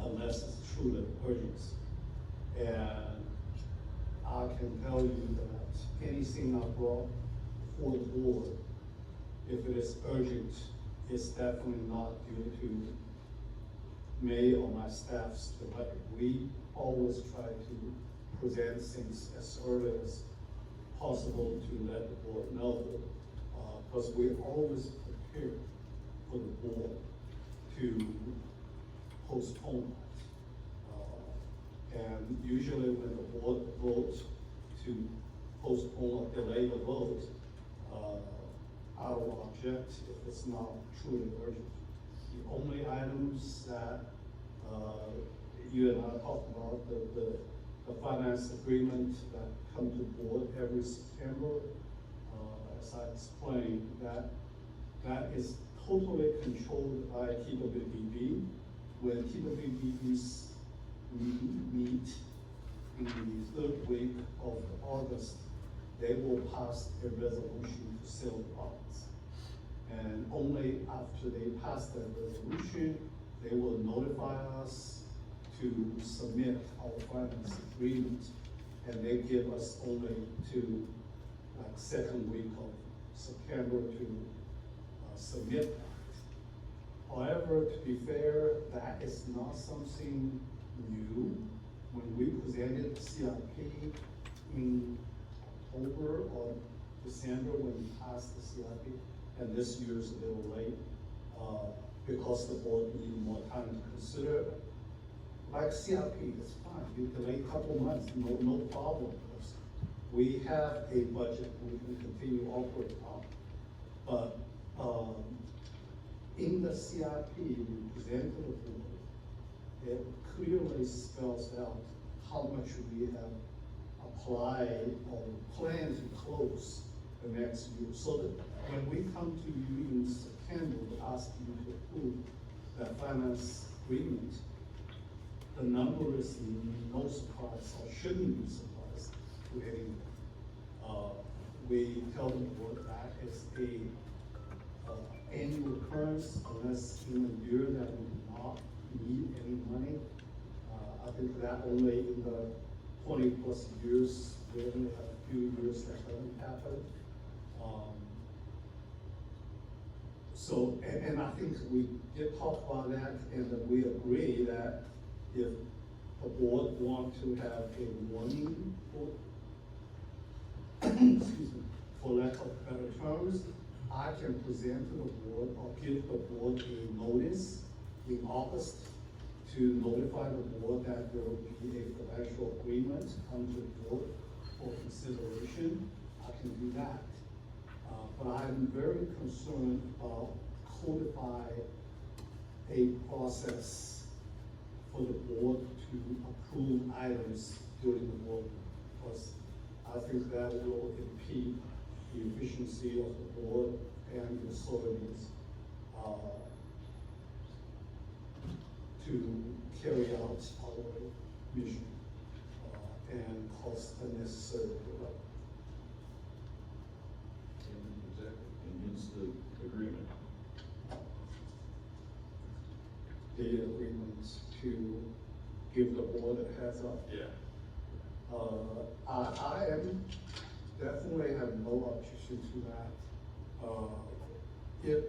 unless it's truly urgent. And I can tell you that anything I brought for the board, if it is urgent, it's definitely not due to me or my staff's delay. We always try to present things as early as possible to let the board know, because we always prepare for the board to postpone that. And usually when the board votes to postpone or delay the vote, I will object if it's not truly urgent. The only items that you and I talked about, the finance agreement that come to board every September, as I explained, that is totally controlled by TWBB. When TWBBs meet in the third week of August, they will pass a resolution to sell the bonds. And only after they pass that resolution, they will notify us to submit our finance agreement. And they give us only to like second week of September to submit that. However, to be fair, that is not something new. When we presented the CIP in October or December, when we passed the CIP, and this year's a little late, because the board needed more time to consider. Like CIP, it's fine, you delay a couple months, no problem. We have a budget we can continue operating on. But in the CIP we presented to the board, it clearly spells out how much we have applied or plan to close the next year. So that when we come to you in September to ask you to approve that finance agreement, the number is no surprise, or shouldn't be surprise to anyone. We tell the board that it's a annual occurrence unless in a year that we do not need any money. I think that only in the 20+ years, we only have a few years that doesn't happen. So, and I think we did talk about that, and that we agree that if the board want to have a warning for, excuse me, for lack of better terms, I can present to the board or give the board a notice in August to notify the board that there will be a financial agreement come to the board for consideration. I can do that. But I'm very concerned about codify a process for the board to approve items during the board, because I think that will impede the efficiency of the board and the authorities to carry out our mission and cause unnecessary delay. And hence the agreement. The agreement to give the board a heads up. Yeah. I am definitely have no objection to that. If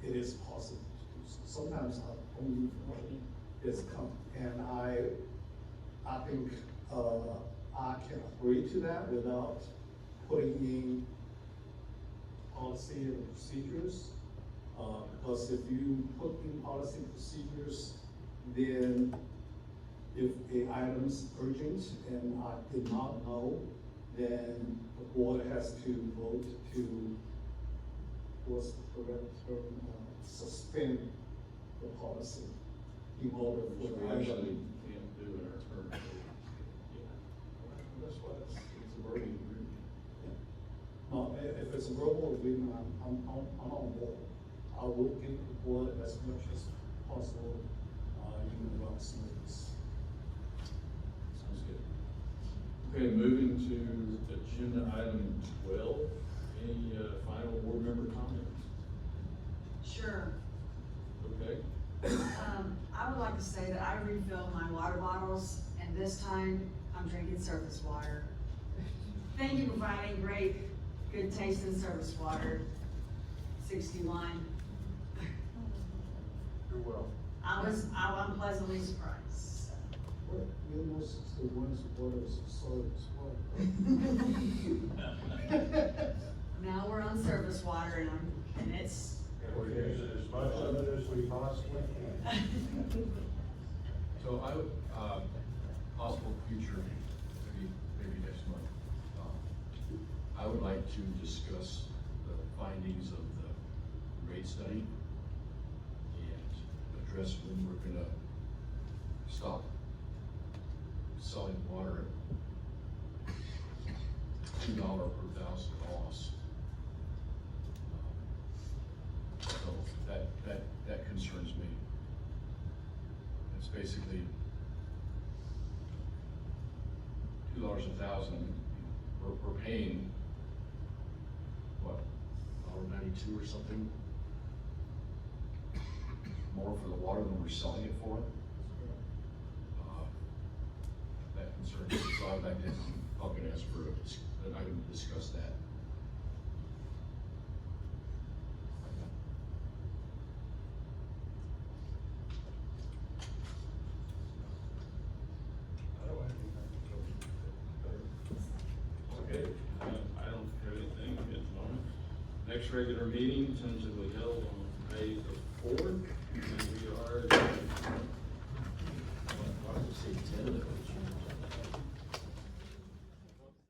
it is possible to do so. Sometimes I only money is come, and I think I can agree to that without putting in policy and procedures. Because if you put in policy and procedures, then if a item is urgent and I did not know then the board has to vote to, what's the correct term, suspend the policy in order Which for we the actually item. can't do in our current code. Yeah. That's why it's a verbal agreement. No, if it's a verbal agreement, I'm on board. I will give the board as much as possible, in advance notice. Sounds good. Okay, moving to agenda item 12, any, final board member comments? Sure. Okay, I would like to say that I refill my water bottles, and this time I'm drinking surface water. Thank you for providing great, good tasting surface water. 61. you're welcome. I'm pleasantly surprised. Well, you know, 61's water is solid as well. Now we're on surface water, and it's. We're using as much of it as we possibly can. So I would, possible future, maybe next month, I would like to discuss the findings of the rate study and address when we're gonna stop selling water at $2 per thousand loss. So that concerns me. It's basically $2 a thousand, we're paying, what, $1.92 or something? More for the water than we're selling it for. That concerns me, so I'd like to, I'm gonna ask for an item to discuss that. Okay, I don't have anything at the moment. Next regular meeting tentatively held on May the 4th.